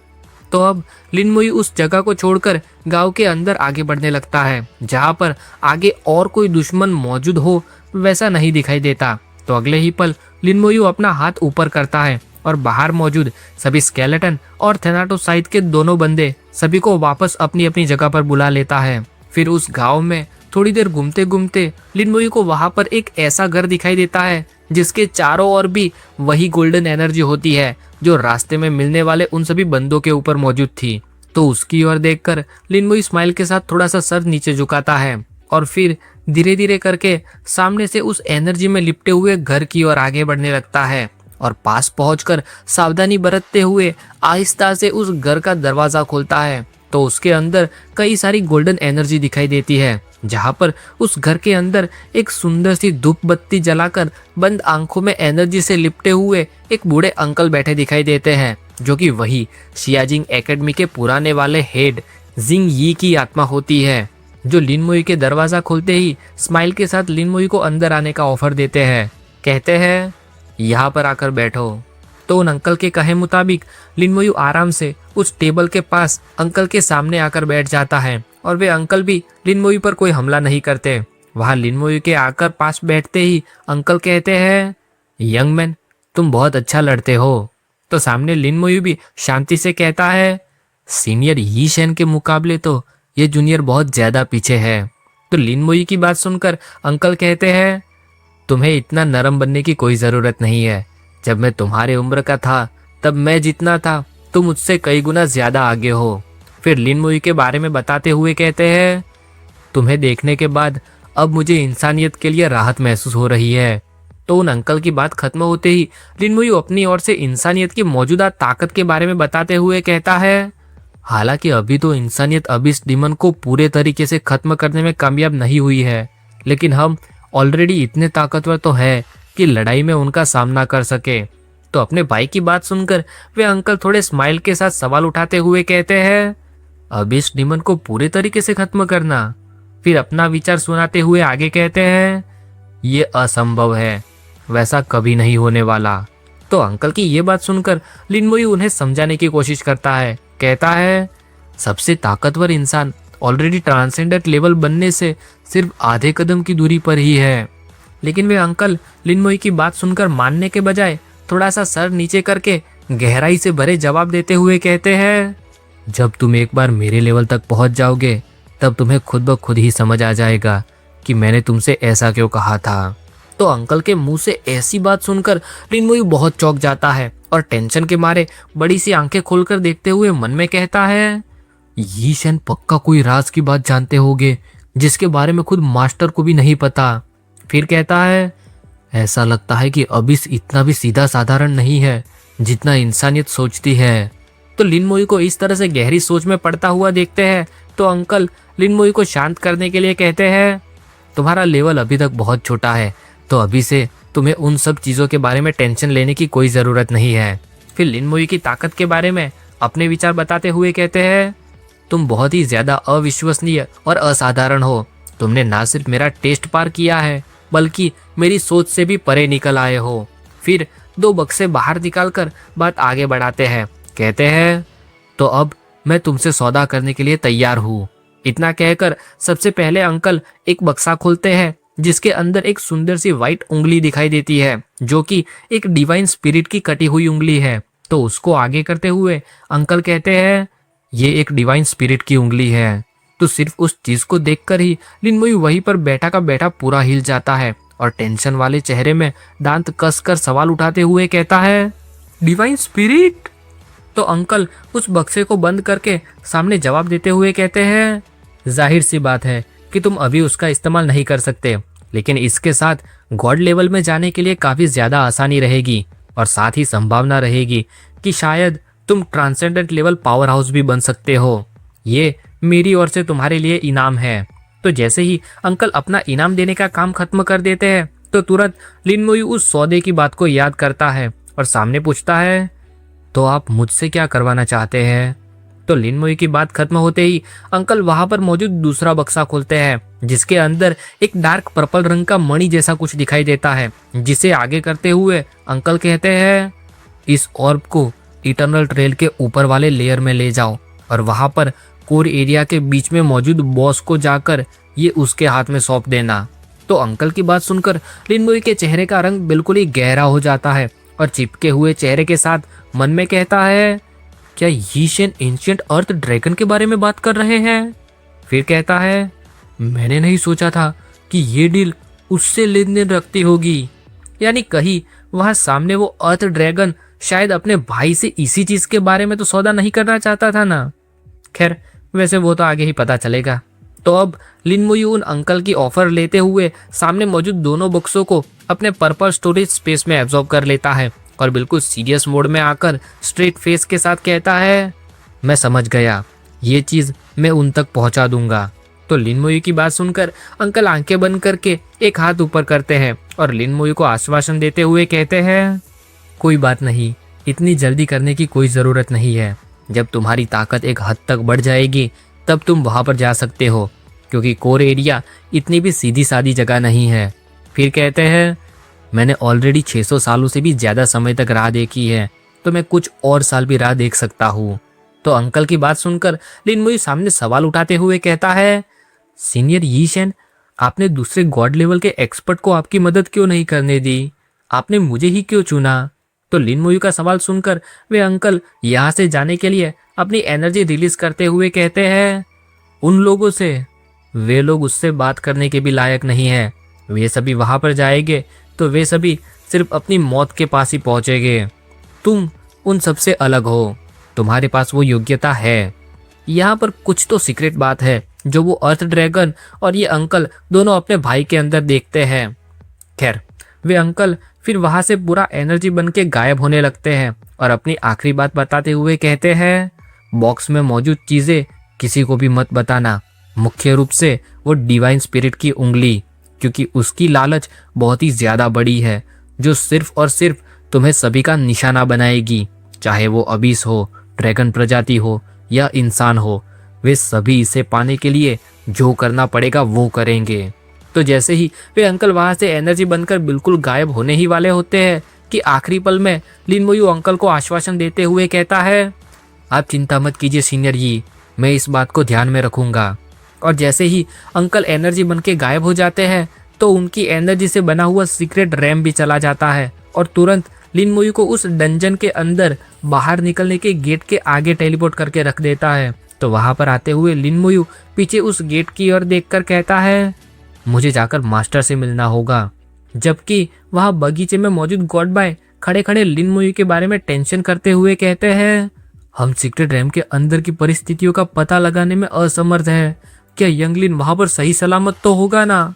तो अब लिन मुई उस जगह को छोड़कर गांव के अंदर आगे बढ़ने लगता है, जहां पर आगे और कोई दुश्मन मौजूद हो वैसा नहीं दिखाई देता। तो अगले ही पल लिन मुई अपना हाथ ऊपर करता है और बाहर मौजूद सभी स्केलेटन और थेनाटोसाइट के दोनों बंदे सभी को वापस अपनी अपनी जगह पर बुला लेता है। फिर उस गांव में थोड़ी देर घूमते घूमते लिन मुई को वहां पर एक ऐसा घर दिखाई देता है जिसके चारों ओर भी वही गोल्डन एनर्जी होती है जो रास्ते में मिलने वाले उन सभी बंदों के ऊपर मौजूद थी। तो उसकी ओर देखकर लिन मुई स्माइल के साथ थोड़ा सा सर नीचे झुकाता है और फिर धीरे धीरे करके सामने से उस एनर्जी में लिपटे हुए घर की ओर आगे बढ़ने लगता है और पास पहुंचकर सावधानी बरतते हुए आहिस्ता से उस घर का दरवाजा खोलता है। तो उसके अंदर कई सारी गोल्डन एनर्जी दिखाई देती है, जहां पर उस घर के अंदर एक सुंदर सी धूप बत्ती जलाकर बंद आंखों में एनर्जी से लिपटे हुए एक बूढ़े अंकल बैठे दिखाई देते हैं, जो कि वही शियाजिंग एकेडमी के पुराने वाले हेड जिंग यी की आत्मा होती है, जो लिन मुई के दरवाजा खोलते ही स्माइल के साथ लिन मुई को अंदर आने का ऑफर देते हैं। कहते हैं, यहाँ पर आकर बैठो। तो उन अंकल के कहे मुताबिक लिन मुई आराम से उस टेबल के पास अंकल के सामने आकर बैठ जाता है और वे अंकल भी लिन मुई पर कोई हमला नहीं करते। वहां लिन मुई के आकर पास बैठते ही अंकल कहते हैं, यंग मैन, तुम बहुत अच्छा लड़ते हो। तो सामने लिन मुई भी शांति से कहता है, सीनियर ही शेन के मुकाबले तो ये जूनियर बहुत ज्यादा पीछे है। तो लिन मुई की बात सुनकर अंकल कहते हैं, तुम्हें इतना नरम बनने की कोई जरूरत नहीं है। जब मैं तुम्हारे उम्र का था तब मैं जितना था तुम मुझसे कई गुना ज्यादा आगे हो। फिर लिन मुई के बारे में बताते हुए कहते हैं, तुम्हें देखने के बाद अब मुझे इंसानियत के लिए राहत महसूस हो रही है। तो उन अंकल की बात खत्म होते ही लिन मुई अपनी ओर से इंसानियत की मौजूदा ताकत के बारे में बताते हुए कहता है, हालांकि अभी तो इंसानियत अबिस डिमन को पूरे तरीके से खत्म करने में कामयाब नहीं हुई है, लेकिन हम ऑलरेडी इतने ताकतवर तो है कि लड़ाई में उनका सामना कर सके। तो अपने भाई की बात सुनकर वे अंकल थोड़े स्माइल के साथ सवाल उठाते हुए कहते हैं, अबिस डिमन को पूरे तरीके से खत्म करना। फिर अपना विचार सुनाते हुए आगे कहते हैं, ये असंभव है, वैसा कभी नहीं होने वाला। तो अंकल की ये बात सुनकर लिन मुई उन्हें समझाने की कोशिश करता है। कहता है, सबसे ताकतवर इंसान ऑलरेडी ट्रांसेंडेंट लेवल बनने से सिर्फ आधे कदम की दूरी पर ही है। लेकिन वे अंकल लिन मुई की बात सुनकर मानने के बजाय थोड़ा सा सर नीचे करके गहराई से भरे जवाब देते हुए कहते हैं, जब तुम एक बार मेरे लेवल तक पहुंच जाओगे तब तुम्हें खुद ब खुद ही समझ आ जाएगा कि मैंने तुमसे ऐसा क्यों कहा था। तो अंकल के मुंह से ऐसी बात सुनकर लिन मुई बहुत चौंक जाता है और टेंशन के मारे बड़ी सी आंखें खोलकर देखते हुए मन में कहता है, यी शेन पक्का कोई राज की बात जानते होंगे जिसके बारे में खुद मास्टर को भी नहीं पता। फिर कहता है, ऐसा लगता है कि अबिस इतना भी सीधा साधारण नहीं है जितना इंसानियत सोचती है। तो लिन मुई को इस तरह से गहरी सोच में पड़ता हुआ देखते हैं तो अंकल लिन मुई को शांत करने के लिए कहते हैं, तुम्हारा लेवल अभी तक बहुत छोटा है, तो अभी से तुम्हें उन सब चीज़ों के बारे में टेंशन लेने की कोई ज़रूरत नहीं है। फिर लिन मोई की ताकत के बारे में अपने विचार बताते हुए कहते हैं, तुम बहुत ही ज़्यादा अविश्वसनीय और असाधारण हो। तुमने ना सिर्फ मेरा टेस्ट पार किया है बल्कि मेरी सोच से भी परे निकल आए हो। फिर 2 बक्से बाहर निकालकर बात आगे बढ़ाते हैं। कहते हैं, तो अब मैं तुमसे सौदा करने के लिए तैयार हूँ। इतना कहकर सबसे पहले अंकल एक बक्सा खोलते हैं जिसके अंदर एक सुंदर सी व्हाइट उंगली दिखाई देती है जो कि एक डिवाइन स्पिरिट की कटी हुई उंगली है। तो उसको आगे करते हुए अंकल कहते हैं, ये एक डिवाइन स्पिरिट की उंगली है। तो सिर्फ उस चीज को देखकर ही लिन मोई वहीं पर बैठा का बैठा पूरा हिल जाता है और टेंशन वाले चेहरे में दांत कसकर सवाल उठाते हुए कहता है, डिवाइन स्पिरिट? तो अंकल उस बक्से को बंद करके सामने जवाब देते हुए कहते हैं, जाहिर सी बात है कि तुम अभी उसका इस्तेमाल नहीं कर सकते, लेकिन इसके साथ गॉड लेवल में जाने के लिए काफी ज्यादा आसानी रहेगी और साथ ही संभावना रहेगी कि शायद तुम ट्रांसेंडेंट लेवल पावर हाउस भी बन सकते हो। ये मेरी ओर से तुम्हारे लिए इनाम है। तो जैसे ही अंकल अपना इनाम देने का काम खत्म कर देते हैं तो तुरंत लिन मोई उस सौदे की बात को याद करता है और सामने पूछता है, तो आप मुझसे क्या करवाना चाहते हैं? तो लिन मोई की बात खत्म होते ही अंकल वहां पर मौजूद दूसरा बक्सा खोलते हैं जिसके अंदर एक डार्क पर्पल रंग का मणि जैसा कुछ दिखाई देता है, जिसे आगे करते हुए अंकल कहते हैं, इस ऑर्ब को इटर्नल ट्रेल के ऊपर वाले लेयर में ले जाओ और वहां पर कोर एरिया के बीच में मौजूद बॉस को जाकर ये उसके हाथ में सौंप देना। तो अंकल की बात सुनकर लिन मोई के चेहरे का रंग बिल्कुल ही गहरा हो जाता है और चिपके हुए चेहरे के साथ मन में कहता है, क्या यीशेन एंशिएंट अर्थ ड्रैगन के बारे में बात कर रहे हैं? फिर कहता है, मैंने नहीं सोचा था कि ये डील उससे लेन देन रखती होगी। यानी कहीं वहां सामने वो अर्थ ड्रैगन शायद अपने भाई से इसी चीज के बारे में तो सौदा नहीं करना चाहता था ना। खैर, वैसे वो तो आगे ही पता चलेगा। तो अब लिन मोई उन अंकल की ऑफर लेते हुए सामने मौजूद दोनों बक्सों को अपने पर्पल स्टोरेज स्पेस में एब्जॉर्ब कर लेता है और बिल्कुल सीरियस मोड में आकर स्ट्रेट फेस के साथ कहता है, मैं समझ गया, ये चीज मैं उन तक पहुंचा दूंगा। तो लिन मोई की बात सुनकर अंकल आंखें बंद करके एक हाथ ऊपर करते हैं और लिन मोई को आश्वासन देते हुए कहते हैं, कोई बात नहीं, इतनी जल्दी करने की कोई जरूरत नहीं है। जब तुम्हारी ताकत एक हद तक बढ़ जाएगी तब तुम वहां पर जा सकते हो, क्योंकि कोर एरिया इतनी भी सीधी सादी जगह नहीं है। फिर कहते हैं, मैंने ऑलरेडी 600 सालों से भी ज्यादा समय तक राह देखी है, तो मैं कुछ और साल भी राह देख सकता हूँ। तो अंकल की बात सुनकर लिन मोई सामने सवाल उठाते हुए कहता है, सीनियर यीशेन, आपने दूसरे गॉड लेवल के एक्सपर्ट को आपकी मदद क्यों नहीं करने दी? आपने मुझे ही क्यों चुना? तो लिन मोई का सवाल सुनकर वे अंकल यहाँ से जाने के लिए अपनी एनर्जी रिलीज करते हुए कहते हैं, उन लोगों से, वे लोग उससे बात करने के भी लायक नहीं है। वे सभी वहां पर जाएंगे तो वे सभी सिर्फ अपनी मौत के पास ही पहुंचेंगे। तुम उन सबसे अलग हो, तुम्हारे पास वो योग्यता है। यहाँ पर कुछ तो सीक्रेट बात है जो वो अर्थ ड्रैगन और ये अंकल दोनों अपने भाई के अंदर देखते हैं। खैर, वे अंकल फिर वहां से पूरा एनर्जी बन के गायब होने लगते हैं और अपनी आखिरी बात बताते हुए कहते हैं, बॉक्स में मौजूद चीजें किसी को भी मत बताना, मुख्य रूप से वो डिवाइन स्पिरिट की उंगली, क्योंकि उसकी लालच बहुत ही ज्यादा बड़ी है जो सिर्फ और सिर्फ तुम्हें सभी का निशाना बनाएगी। चाहे वो अबीस हो, ड्रैगन प्रजाति हो या इंसान हो, वे सभी इसे पाने के लिए जो करना पड़ेगा वो करेंगे। तो जैसे ही वे अंकल वहां से एनर्जी बनकर बिल्कुल गायब होने ही वाले होते हैं कि आखिरी पल में लिन मोई अंकल को आश्वासन देते हुए कहता है, आप चिंता मत कीजिए सीनियर जी, मैं इस बात को ध्यान में रखूंगा। और जैसे ही अंकल एनर्जी बन के गायब हो जाते हैं तो उनकी एनर्जी से बना हुआ सीक्रेट रैम भी चला जाता है और तुरंत लिन मोई को उस डंजन के अंदर बाहर निकलने के गेट के आगे टेलीपोर्ट करके रख देता है। तो वहां पर आते हुए लिन मोई पीछे उस गेट की ओर देखकर कहता है, मुझे जाकर मास्टर से मिलना होगा। जबकि वहां बगीचे में मौजूद गॉड बाय खड़े खड़े लिन मोई के बारे में टेंशन करते हुए कहते हैं, हम सीक्रेट रैम के अंदर की परिस्थितियों का पता लगाने में असमर्थ है। क्या यंगलिन वहां पर सही सलामत तो होगा ना?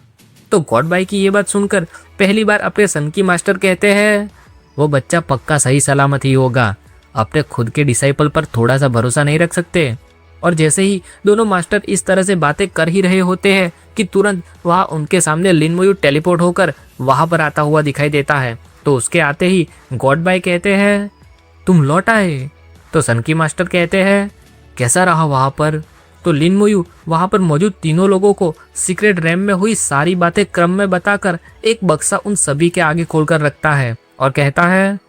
तो गॉड बाय की ये बात सुनकर पहली बार अपने सन की मास्टर कहते हैं, वो बच्चा पक्का सही सलामत ही होगा। अपने खुद के डिसाइपल पर थोड़ा सा भरोसा नहीं रख सकते? और जैसे ही दोनों मास्टर इस तरह से बातें कर ही रहे होते हैं कि तुरंत वहाँ उनके सामने लिन मोयू टेलीपोर्ट होकर वहां पर आता हुआ दिखाई देता है। तो उसके आते ही गॉड बाय कहते हैं, तुम लौट आए। तो सनकी मास्टर कहते हैं, कैसा रहा वहां पर। तो लिन मोयू वहां पर मौजूद तीनों लोगों को सीक्रेट रैम में हुई सारी बातें क्रम में बताकर एक बक्सा उन सभी के आगे खोलकर रखता है और कहता है,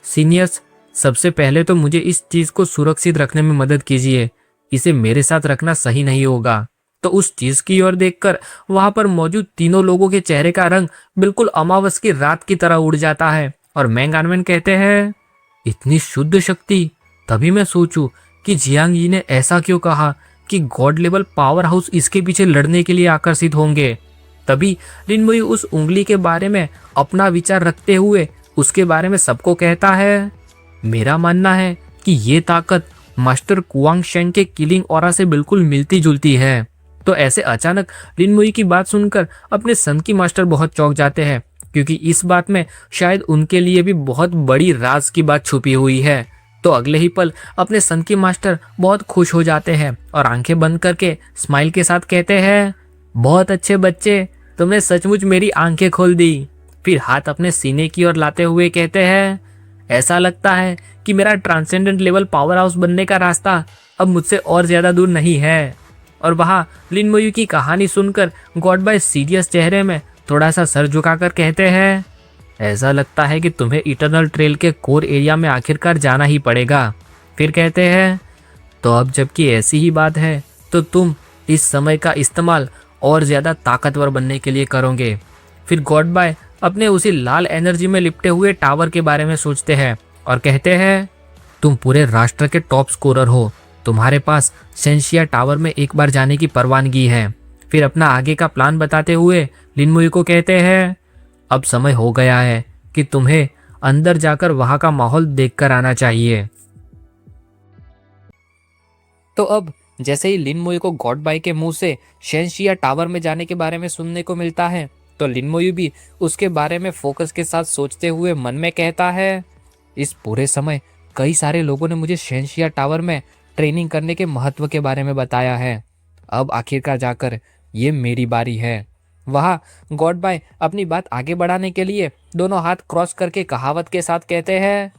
सीनियर्स, सबसे पहले तो मुझे इस चीज को सुरक्षित रखने में मदद कीजिए। इसे मेरे साथ रखना सही नहीं होगा। तो उस चीज की ओर देखकर वहां पर मौजूद तीनों लोगों के चेहरे का रंग बिल्कुल अमावस की रात की तरह उड़ जाता है और मैंग आनवेन कहते हैं, इतनी शुद्ध शक्ति। तभी मैं सोचूं कि जियांग यी ने ऐसा क्यों कहा कि गॉड लेवल पावर हाउस इसके पीछे लड़ने के लिए आकर्षित होंगे। तभी लिन मोयू उस उंगली के बारे में अपना विचार रखते हुए उसके बारे में सबको कहता है, मेरा मानना है कि ये ताकत मास्टर कुआंग शेंग के किलिंग ऑरा से बिल्कुल मिलती जुलती है। तो ऐसे अचानक लिन मोयू की बात सुनकर अपने सन की मास्टर बहुत चौंक जाते हैं, क्योंकि इस बात में शायद उनके लिए भी बहुत बड़ी राज की बात छुपी हुई है। तो अगले ही पल अपने सन की मास्टर बहुत खुश हो जाते हैं और आंखें बंद करके स्माइल के साथ कहते हैं, बहुत अच्छे बच्चे, तुमने सचमुच मेरी आंखें खोल दी। फिर हाथ अपने सीने की ओर लाते हुए कहते हैं, ऐसा लगता है कि मेरा ट्रांसेंडेंट लेवल पावर हाउस बनने का रास्ता अब मुझसे और ज्यादा दूर नहीं है। और वहाँ लिन मोयू की कहानी सुनकर गॉड बाय सीरियस चेहरे में थोड़ा सा सर झुकाकर कहते हैं, ऐसा लगता है कि तुम्हें इटर्नल ट्रेल के कोर एरिया में आखिरकार जाना ही पड़ेगा। फिर कहते हैं, तो अब जबकि ऐसी ही बात है तो तुम इस समय का इस्तेमाल और ज्यादा ताकतवर बनने के लिए करोगे। फिर गॉड बाय अपने उसी लाल एनर्जी में लिपटे हुए टावर के बारे में सोचते हैं और कहते हैं, तुम पूरे राष्ट्र के टॉप स्कोरर हो, तुम्हारे पास सेंशिया टावर में एक बार जाने की परवानगी है। फिर अपना आगे का प्लान बताते हुए लिन मोयू को कहते हैं, अब समय हो गया है कि तुम्हें अंदर जाकर वहां का माहौल देखकर आना चाहिए। तो अब जैसे ही लिन मोयू को गॉड बाय के मुंह से शेंशिया टावर में जाने के बारे में सुनने को मिलता है, तो लिन मोयू भी उसके बारे में फोकस के साथ सोचते हुए मन में कहता है, इस पूरे समय कई सारे लोगों ने मुझे शेंशिया टावर में ट्रेनिंग करने के महत्व के बारे में बताया है। अब आखिरकार जाकर ये मेरी बारी है। वहाँ गॉड बाय अपनी बात आगे बढ़ाने के लिए दोनों हाथ क्रॉस करके कहावत के साथ कहते हैं,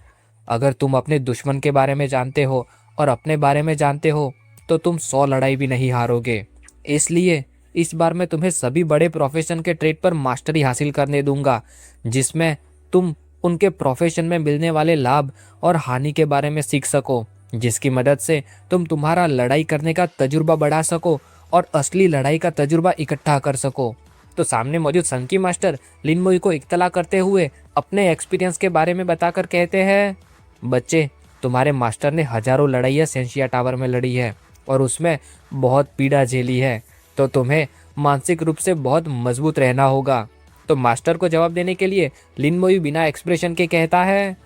अगर तुम अपने दुश्मन के बारे में जानते हो और अपने बारे में जानते हो तो तुम 100 लड़ाई भी नहीं हारोगे। इसलिए इस बार मैं तुम्हें सभी बड़े प्रोफेशन के ट्रेड पर मास्टरी हासिल करने दूंगा, जिसमें तुम उनके प्रोफेशन में मिलने वाले लाभ और हानि के बारे में सीख सको, जिसकी मदद से तुम तुम्हारा लड़ाई करने का तजुर्बा बढ़ा सको और असली लड़ाई का तजुर्बा इकट्ठा कर सको। तो सामने मौजूद संकी मास्टर लिन मोयू को इत्तला करते हुए अपने एक्सपीरियंस के बारे में बताकर कहते हैं, बच्चे, तुम्हारे मास्टर ने हजारों लड़ाइयाँ सेंशिया टावर में लड़ी है और उसमें बहुत पीड़ा झेली है, तो तुम्हें मानसिक रूप से बहुत मजबूत रहना होगा। तो मास्टर को जवाब देने के लिए लिन मोयू बिना एक्सप्रेशन के कहता है,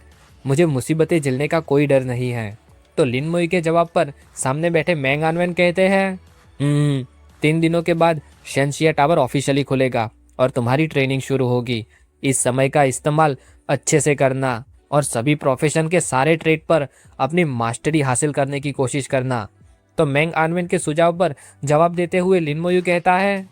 मुझे मुसीबतें झेलने का कोई डर नहीं है। तो लिन मोयू के जवाब पर सामने बैठे मैंग आनवेन कहते हैं, 3 दिनों के बाद शेंशिया टावर ऑफिशियली खुलेगा और तुम्हारी ट्रेनिंग शुरू होगी। इस समय का इस्तेमाल अच्छे से करना और सभी प्रोफेशन के सारे ट्रेड पर अपनी मास्टरी हासिल करने की कोशिश करना। तो मैंग आनवेन के सुझाव पर जवाब देते हुए लिन मोयू कहता है,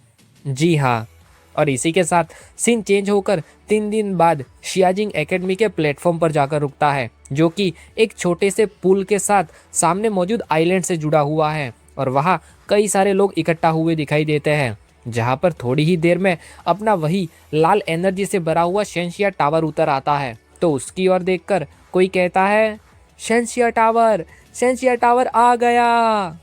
जी हाँ। और इसी के साथ सीन चेंज होकर 3 दिन बाद शियाजिंग एकेडमी के प्लेटफॉर्म पर जाकर रुकता है, जो कि एक छोटे से पुल के साथ सामने मौजूद आइलैंड से जुड़ा हुआ है। और वहाँ कई सारे लोग इकट्ठा हुए दिखाई देते हैं, जहाँ पर थोड़ी ही देर में अपना वही लाल एनर्जी से भरा हुआ शेंशिया टावर उतर आता है। तो उसकी ओर देखकर कोई कहता है, शेंशिया टावर आ गया।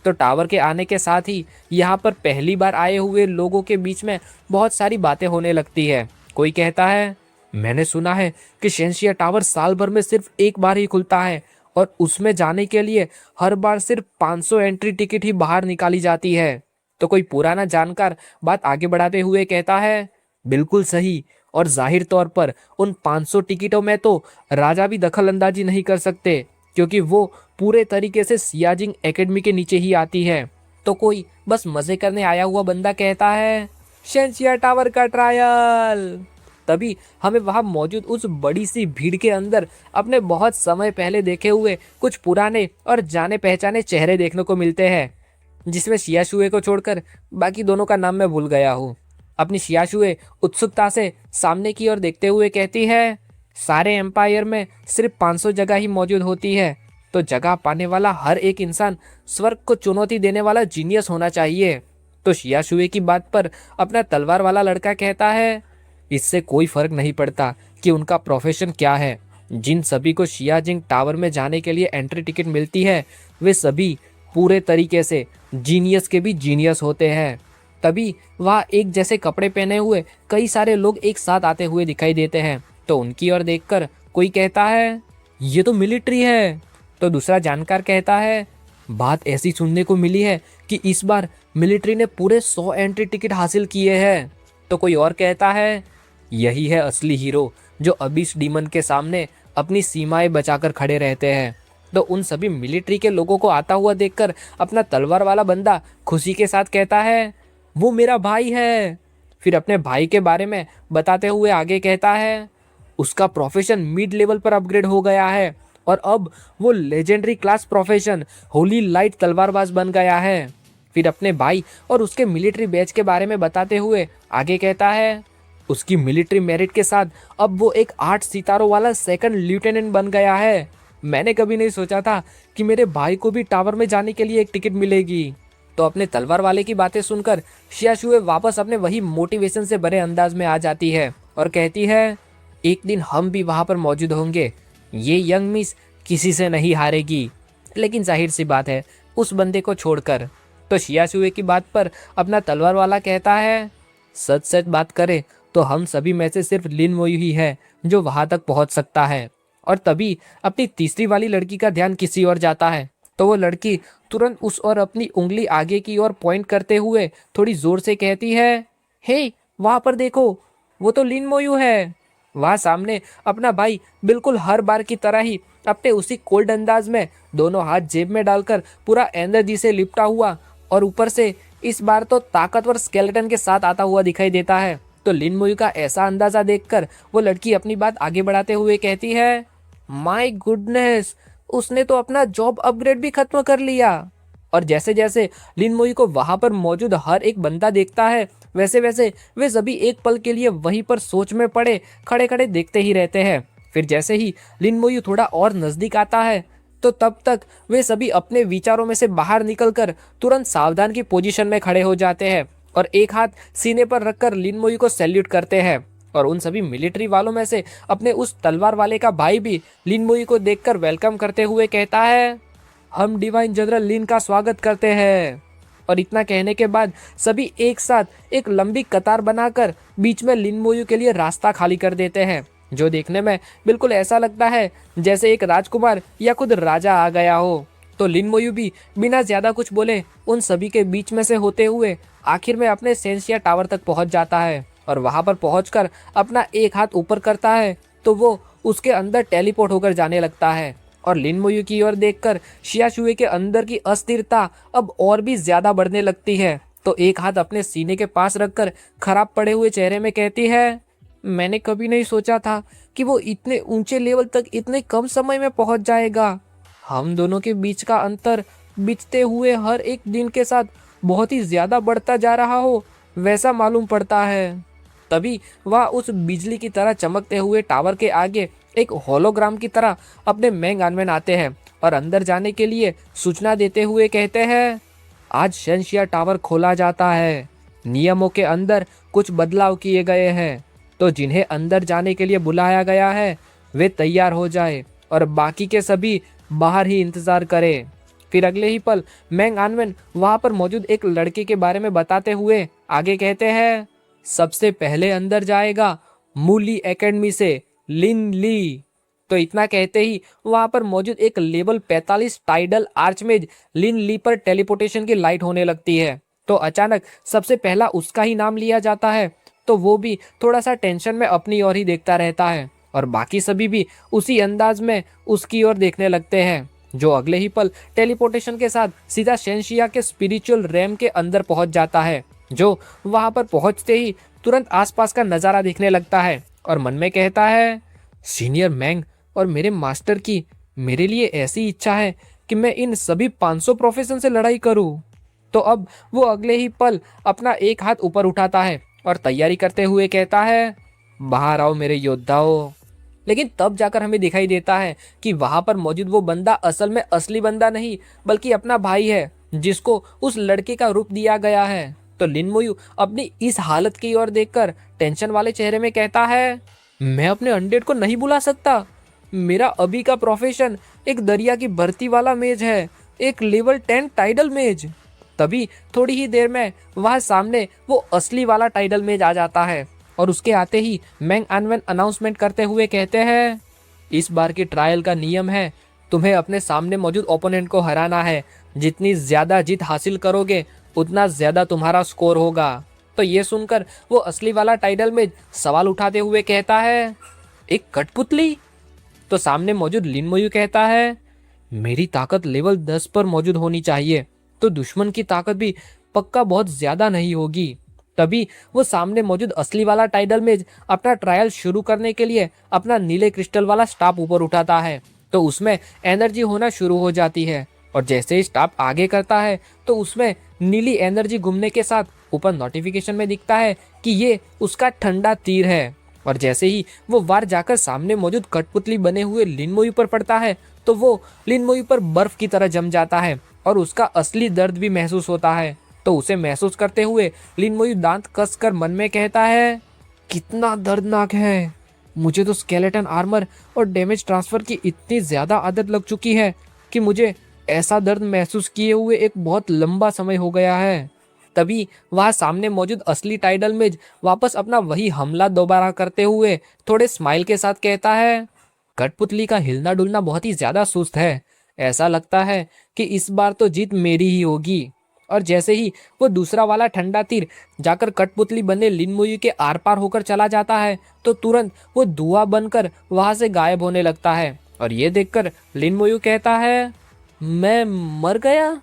तो टावर के आने के साथ ही यहाँ पर पहली बार आए हुए लोगों के बीच में बहुत सारी बातें होने लगती है। कोई कहता है, मैंने सुना है कि शेंशिया टावर साल भर में सिर्फ एक बार ही खुलता है और उसमें जाने के लिए हर बार सिर्फ 500 एंट्री टिकट ही बाहर निकाली जाती है। तो कोई पुराना जानकार बात आगे बढ़ाते हुए कहता है, बिल्कुल सही, और जाहिर तौर पर उन 500 टिकटों में तो राजा भी दखल अंदाजी नहीं कर सकते, क्योंकि वो पूरे तरीके से सियाजिंग एकेडमी के नीचे ही आती है। तो कोई बस मजे करने आया हुआ बंदा कहता है, शेंशिया टावर का ट्रायल। तभी हमें वहां मौजूद उस बड़ी सी भीड़ के अंदर अपने बहुत समय पहले देखे हुए कुछ पुराने और जाने पहचाने चेहरे देखने को मिलते हैं, जिसमें शियाशुए को छोड़कर बाकी दोनों का नाम मैं भूल गया हूँ। अपनी शियाशुए उत्सुकता से सामने की ओर देखते हुए कहती है, सारे एम्पायर में सिर्फ 500 जगह ही मौजूद होती है, तो जगह पाने वाला हर एक इंसान स्वर्ग को चुनौती देने वाला जीनियस होना चाहिए। तो शियाशुए की बात पर अपना तलवार वाला लड़का कहता है, इससे कोई फर्क नहीं पड़ता कि उनका प्रोफेशन क्या है। जिन सभी को शियाजिंग टावर में जाने के लिए एंट्री टिकट मिलती है, वे सभी पूरे तरीके से जीनियस के भी जीनियस होते हैं। तभी वहाँ एक जैसे कपड़े पहने हुए कई सारे लोग एक साथ आते हुए दिखाई देते हैं। तो उनकी ओर देखकर कोई कहता है, ये तो मिलिट्री है। तो दूसरा जानकार कहता है, बात ऐसी सुनने को मिली है कि इस बार मिलिट्री ने पूरे 100 एंट्री टिकट हासिल किए हैं। तो कोई और कहता है, यही है असली हीरो जो अबिस डीमन के सामने अपनी सीमाएं बचाकर खड़े रहते हैं। तो उन सभी मिलिट्री के लोगों को आता हुआ देखकर अपना तलवार वाला बंदा खुशी के साथ कहता है, वो मेरा भाई है। फिर अपने भाई के बारे में बताते हुए आगे कहता है, उसका प्रोफेशन मिड लेवल पर अपग्रेड हो गया है और अब वो legendary class profession holy light तलवारबाज बन गया है। फिर अपने भाई और उसके मिलिट्री बैच के बारे में बताते हुए आगे कहता है, उसकी मिलिट्री मेरिट के साथ अब वो एक 8 सितारों वाला सेकंड लेफ्टिनेंट बन गया है। मैंने कभी नहीं सोचा था कि मेरे भाई को भी टावर में जाने के लिए एक टिकट मिलेगी। तो अपने तलवार वाले की बातें सुनकर शियाशुए वापस अपने वही मोटिवेशन से भरे अंदाज में आ जाती है और कहती है, एक दिन हम भी वहां पर मौजूद होंगे। ये यंग मिस किसी से नहीं हारेगी, लेकिन जाहिर सी बात है उस बंदे को छोड़कर। तो शियाशुए की बात पर अपना तलवार वाला कहता है, सच सच बात करे तो हम सभी में से सिर्फ लिन मोयू ही है जो वहां तक पहुंच सकता है। और तभी अपनी तीसरी वाली लड़की का ध्यान किसी और जाता है। तो वो लड़की तुरंत उस और अपनी उंगली आगे की ओर पॉइंट करते हुए थोड़ी जोर से कहती है, हे वहां पर देखो, वो तो लिन मोयू है। वहां सामने अपना भाई बिल्कुल हर बार की तरह ही अपने उसी कोल्ड अंदाज में दोनों हाथ जेब में डालकर पूरा एनर्जी से लिपटा हुआ और ऊपर से इस बार तो ताकतवर स्केलेटन के साथ आता हुआ दिखाई देता है। तो लिन मोयू का ऐसा अंदाजा देखकर वो लड़की अपनी बात आगे बढ़ाते हुए कहती है, माय गुडनेस, उसने तो अपना जॉब अपग्रेड भी खत्म कर लिया। और जैसे जैसे लिन मोयू को वहां पर मौजूद हर एक बंदा देखता है, वैसे वैसे वे सभी एक पल के लिए वहीं पर सोच में पड़े खड़े खड़े देखते ही रहते हैं। फिर जैसे ही लिन मोयू थोड़ा और नजदीक आता है, तो तब तक वे सभी अपने विचारों में से बाहर निकलकर तुरंत सावधान की पोजीशन में खड़े हो जाते हैं और एक हाथ सीने पर रखकर लिन मोयू को सैल्यूट करते हैं। और उन सभी मिलिट्री वालों में से अपने उस तलवार वाले का भाई भी लिन मोयू को देखकर वेलकम करते हुए कहता है, हम डिवाइन जनरल लिन का स्वागत करते हैं। और इतना कहने के बाद सभी एक साथ एक लंबी कतार बनाकर बीच में लिन मोयू के लिए रास्ता खाली कर देते हैं, जो देखने में बिल्कुल ऐसा लगता है जैसे एक राजकुमार या खुद राजा आ गया हो। तो लिन मोयू भी बिना ज्यादा कुछ बोले उन सभी के बीच में से होते हुए आखिर में अपने सेंसिया टावर तक पहुंच जाता है और वहां पर पहुंचकर अपना एक हाथ ऊपर करता है तो वो उसके अंदर टेलीपोर्ट होकर जाने लगता है। और लिन मोयू की ओर देखकर शियाशुए के अंदर की अस्थिरता अब और भी ज्यादा बढ़ने लगती है। तो एक हाथ अपने सीने के पास रखकर खराब पड़े हुए चेहरे में कहती है, मैंने कभी नहीं सोचा था कि वो इतने ऊंचे लेवल तक इतने कम समय में पहुंच जाएगा। हम दोनों के बीच का अंतर बीतते हुए हर एक दिन के साथ बहुत ही ज्यादा बढ़ता जा रहा हो वैसा मालूम पड़ता है। तभी वह उस बिजली की तरह चमकते हुए टावर के आगे एक होलोग्राम की तरह अपने मैंग आनवेन आते हैं और अंदर जाने के लिए सूचना देते हुए कहते हैं, आज शेंशिया टावर खोला जाता है। नियमों के अंदर कुछ बदलाव किए गए हैं, तो जिन्हें अंदर जाने के लिए बुलाया गया है वे तैयार हो जाए और बाकी के सभी बाहर ही इंतजार करें। फिर अगले ही पल मैंग आनवेन वहां पर मौजूद एक लड़के के बारे में बताते हुए आगे कहते हैं, सबसे पहले अंदर जाएगा मूली एकेडमी से लिन ली। तो इतना कहते ही वहां पर मौजूद एक लेवल 45 टाइडल आर्चमेज लिन ली पर टेलीपोर्टेशन की लाइट होने लगती है। तो अचानक सबसे पहला उसका ही नाम लिया जाता है, तो वो भी थोड़ा सा टेंशन में अपनी ओर ही देखता रहता है और बाकी सभी भी उसी अंदाज में उसकी ओर देखने लगते हैं, जो अगले ही पल टेलीपोर्टेशन के साथ सीधा शेंशिया के स्पिरिचुअल रैम के अंदर पहुंच जाता है, जो वहां पर पहुंचते ही तुरंत आसपास का नजारा दिखने लगता है और मन में कहता है, सीनियर मैंग और मेरे मास्टर की मेरे लिए ऐसी इच्छा है कि मैं इन सभी 500 प्रोफेशन से लड़ाई करूं। तो अब वो अगले ही पल अपना एक हाथ ऊपर उठाता है और तैयारी करते हुए कहता है, बाहर आओ मेरे योद्धाओं। लेकिन तब जाकर हमें दिखाई देता है कि वहां पर मौजूद वो बंदा असल में असली बंदा नहीं बल्कि अपना भाई है, जिसको उस लड़के का रूप दिया गया है। तो लिन मोयू अपनी इस हालत की ओर देखकर टेंशन वाले चेहरे में कहता है, मैं अपने अनडेड को नहीं बुला सकता। मेरा अभी का प्रोफेशन एक दरिया की भर्ती वाला मेज है, एक लेवल 10 टाइडल मेज। तभी थोड़ी ही देर में वह सामने वो असली वाला टाइडल मेज आ जाता है और उसके आते ही मैंग अनवन अनाउंसमेंट करते हुए कहते हैं, इस बार की ट्रायल का नियम है, तुम्हें अपने सामने मौजूद ओपोनेंट को हराना है। जितनी ज्यादा जीत हासिल करोगे उतना ज्यादा तुम्हारा स्कोर होगा। तो ये सुनकर वो असली वाला टाइडल मेज सवाल उठाते हुए कहता है, एक कठपुतली? तो सामने मौजूद लिन मोयू कहता है, मेरी ताकत लेवल 10 पर मौजूद होनी चाहिए, तो दुश्मन की ताकत भी पक्का बहुत ज्यादा नहीं होगी। तभी वो सामने मौजूद असली वाला टाइडल मेज अपना ट्रायल शुरू करने के लिए अपना नीले क्रिस्टल वाला स्टाफ ऊपर उठाता है। तो उसमें एनर्जी होना शुरू हो जाती है और जैसे ही स्टाफ आगे करता है तो उसमें नीली एनर्जी घूमने के साथ ऊपर नोटिफिकेशन में दिखता है कि ये उसका ठंडा तीर है। और जैसे ही वो वार जाकर सामने मौजूद कठपुतली बने हुए लिन मोयू पर पड़ता है तो वो लिन मोयू पर बर्फ की तरह जम जाता है और उसका असली दर्द भी महसूस होता है। तो उसे महसूस करते हुए लिन मोयू दांत कसकर मन में कहता है, कितना दर्दनाक है। मुझे तो स्केलेटन आर्मर और डैमेज ट्रांसफर की इतनी ज्यादा आदत लग चुकी है कि मुझे ऐसा दर्द महसूस किए हुए एक बहुत लंबा समय हो गया है। तभी वहां सामने मौजूद असली टाइडल मेज वापस अपना वही हमला दोबारा करते हुए थोड़े स्माइल के साथ कहता है, कठपुतली का हिलना डुलना बहुत ही ज्यादा सुस्त है। ऐसा लगता है कि इस बार तो जीत मेरी ही होगी। और जैसे ही वो दूसरा वाला ठंडा तीर जाकर कठपुतली बने लिन मोयू के आर पार होकर चला जाता है तो तुरंत वो धुआं बनकर वहां से गायब होने लगता है। और ये देखकर लिन मोयू कहता है, मैं मर गया।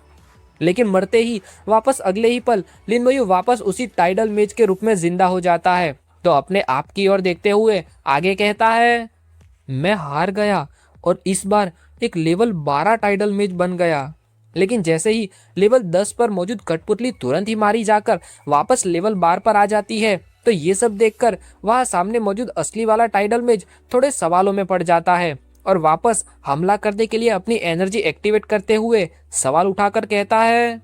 लेकिन मरते ही वापस अगले ही पल लिन मोयू वापस उसी टाइडल मेज के रूप में जिंदा हो जाता है। तो अपने आप की ओर देखते हुए आगे कहता है, मैं हार गया और इस बार एक लेवल 12 टाइडल मेज बन गया। लेकिन जैसे ही लेवल 10 पर मौजूद कठपुतली तुरंत ही मारी जाकर वापस लेवल 12 पर आ जाती है। तो ये सब देखकर वहां सामने मौजूद असली वाला टाइडल मेज थोड़े सवालों में पड़ जाता है और वापस हमला करने के लिए अपनी एनर्जी एक्टिवेट करते हुए सवाल उठाकर कहता है,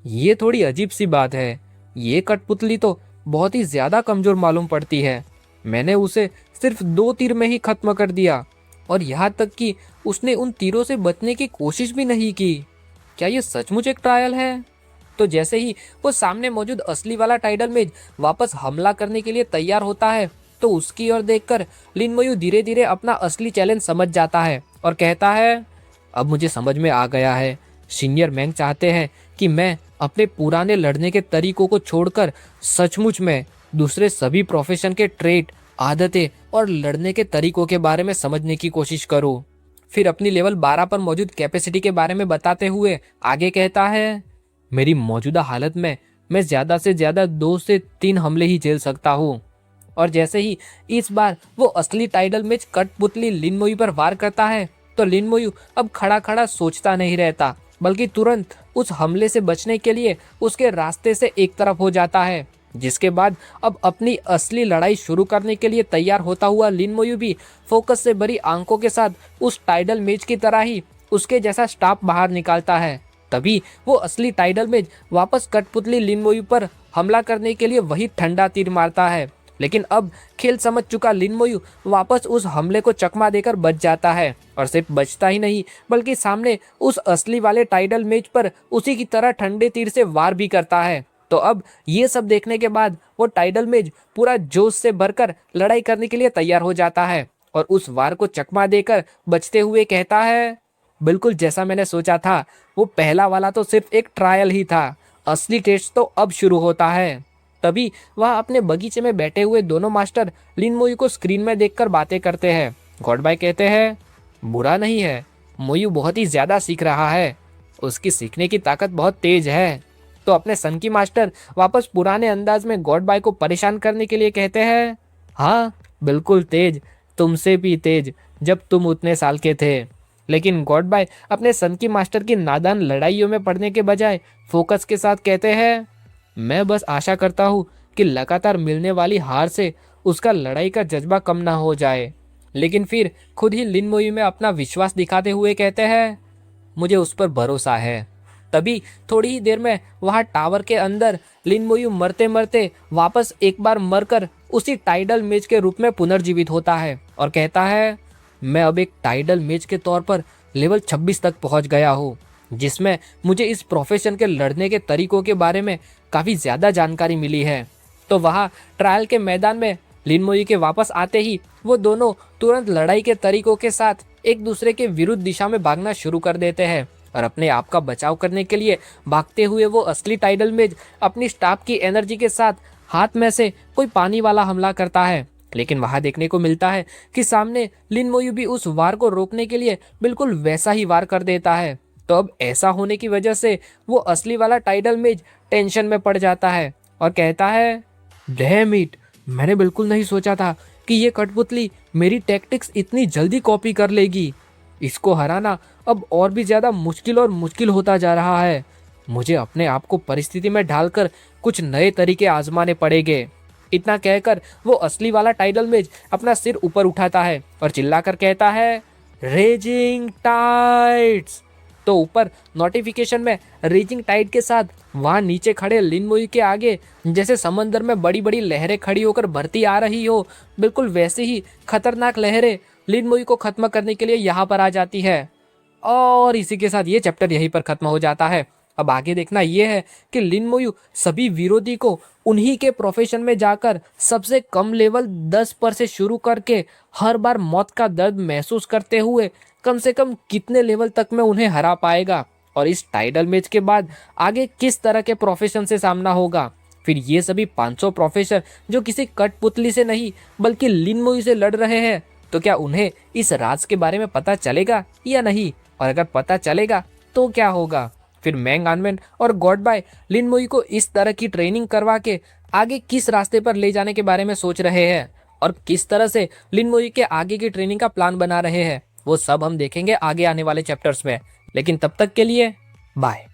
ये थोड़ी अजीब सी बात है। ये कठपुतली तो बहुत ही ज्यादा कमजोर मालूम पड़ती है। मैंने उसे सिर्फ 2 तीर में ही खत्म कर दिया और यहाँ तक कि उसने उन तीरों से बचने की कोशिश भी नहीं की। क्या ये सचमुच एक ट्रायल है? तो जैसे ही वो सामने मौजूद असली वाला टाइडल मेज वापस हमला करने के लिए तैयार होता है तो उसकी ओर देखकर लिन मोयू धीरे धीरे अपना असली चैलेंज समझ जाता है और कहता है, अब मुझे समझ में आ गया है। सीनियर मैंग चाहते हैं कि मैं अपने पुराने लड़ने के तरीकों को छोड़कर सचमुच में दूसरे सभी प्रोफेशन के ट्रेट, आदतें और लड़ने के तरीकों के बारे में समझने की कोशिश करूं। फिर अपनी लेवल 12 पर मौजूद कैपेसिटी के बारे में बताते हुए आगे कहता है, मेरी मौजूदा हालत में मैं ज्यादा से ज्यादा 2 से 3 हमले ही झेल सकता हूँ। और जैसे ही इस बार वो असली टाइडल मेज कठपुतली लिन मोयू पर वार करता है तो लिन मोयू अब खड़ा खड़ा सोचता नहीं रहता बल्कि तुरंत उस हमले से बचने के लिए उसके रास्ते से एक तरफ हो जाता है। जिसके बाद अब अपनी असली लड़ाई शुरू करने के लिए तैयार होता हुआ लिन मोयू भी फोकस से भरी आंखों के साथ उस टाइडल मेज की तरह ही उसके जैसा स्टाफ बाहर निकालता है। तभी वो असली टाइडल मेज वापस कठपुतली लिन मोयू पर हमला करने के लिए वही ठंडा तीर मारता है। लेकिन अब खेल समझ चुका लिन मोयू वापस उस हमले को चकमा देकर बच जाता है और सिर्फ बचता ही नहीं बल्कि सामने उस असली वाले टाइडल मेज पर उसी की तरह ठंडे तीर से वार भी करता है। तो अब ये सब देखने के बाद वो टाइडल मेज पूरा जोश से भरकर लड़ाई करने के लिए तैयार हो जाता है और उस वार को चकमा देकर बचते हुए कहता है, बिल्कुल जैसा मैंने सोचा था, वो पहला वाला तो सिर्फ एक ट्रायल ही था, असली टेस्ट तो अब शुरू होता है। तभी वह अपने बगीचे में बैठे हुए दोनों मास्टर लिन मोयू को स्क्रीन में देखकर बातें करते हैं। गॉड बाय कहते हैं, बुरा नहीं है, मोयू बहुत ही ज्यादा सीख रहा है, उसकी सीखने की ताकत बहुत तेज है। तो अपने सनकी मास्टर वापस पुराने अंदाज में गॉड बाय को परेशान करने के लिए कहते हैं, हाँ बिल्कुल तेज, तुमसे भी तेज, जब तुम उतने साल के थे। लेकिन गॉड बाय अपने सन की मास्टर की नादान लड़ाइयों में पड़ने के बजाय फोकस के साथ कहते हैं, मैं बस आशा करता हूँ कि लगातार मिलने वाली हार से उसका लड़ाई का जज्बा कम ना हो जाए। लेकिन फिर खुद ही लिन मोयू में अपना विश्वास दिखाते हुए कहते हैं, मुझे उस पर भरोसा है। तभी थोड़ी ही देर में वहां टावर के अंदर लिन मोयू मरते मरते वापस एक बार मरकर उसी टाइडल मेज के रूप में पुनर्जीवित होता है और कहता है, मैं अब एक टाइडल मेज के तौर पर लेवल 26 तक पहुंच गया हूँ, जिसमें मुझे इस प्रोफेशन के लड़ने के तरीकों के बारे में काफी ज्यादा जानकारी मिली है। तो वहाँ ट्रायल के मैदान में लिन मोयू के वापस आते ही वो दोनों तुरंत लड़ाई के तरीकों के साथ एक दूसरे के विरुद्ध दिशा में भागना शुरू कर देते हैं और अपने आप का बचाव करने के लिए भागते हुए वो असली टाइडल मेज अपनी स्टाफ की एनर्जी के साथ हाथ में से कोई पानी वाला हमला करता है। लेकिन वहां देखने को मिलता है कि सामने लिन मोयू भी उस वार को रोकने के लिए बिल्कुल वैसा ही वार कर देता है। तो अब ऐसा होने की वजह से वो असली वाला टाइडल मेज टेंशन में पड़ जाता है और कहता है, डैम इट, मैंने बिल्कुल नहीं सोचा था कि ये कठपुतली मेरी टैक्टिक्स इतनी जल्दी कॉपी कर लेगी। इसको हराना अब और भी ज्यादा मुश्किल और मुश्किल होता जा रहा है। मुझे अपने आप को परिस्थिति में ढालकर कुछ नए तरीके आजमाने पड़ेंगे। इतना कहकर वो असली वाला टाइडल मेज अपना सिर ऊपर उठाता है और चिल्लाकर कहता है, रेजिंग टाइड्स। तो ऊपर नोटिफिकेशन में रेजिंग टाइड के साथ वहां नीचे खड़े लिन मोयू के आगे जैसे समंदर में बड़ी बड़ी लहरें खड़ी होकर भरती आ रही हो, बिल्कुल वैसे ही खतरनाक लहरें लिन मोयू को खत्म करने के लिए यहाँ पर आ जाती है। और इसी के साथ ये चैप्टर यहीं पर खत्म हो जाता है। अब आगे देखना यह है कि लिन मोयू सभी विरोधी को उन्हीं के प्रोफेशन में जाकर सबसे कम लेवल 10 पर से शुरू करके हर बार मौत का दर्द महसूस करते हुए कम से कम कितने लेवल तक में उन्हें हरा पाएगा, और इस टाइटल मैच के बाद आगे किस तरह के प्रोफेशन से सामना होगा। फिर ये सभी 500 प्रोफेसर जो किसी कठपुतली से नहीं बल्कि लिन मोयू से लड़ रहे हैं, तो क्या उन्हें इस राज के बारे में पता चलेगा या नहीं, और अगर पता चलेगा तो क्या होगा। फिर मैंग आनमेन और गॉड बाय लिन मोयू को इस तरह की ट्रेनिंग करवा के आगे किस रास्ते पर ले जाने के बारे में सोच रहे हैं, और किस तरह से लिन मोयू के आगे की ट्रेनिंग का प्लान बना रहे हैं, वो सब हम देखेंगे आगे आने वाले चैप्टर्स में। लेकिन तब तक के लिए बाय।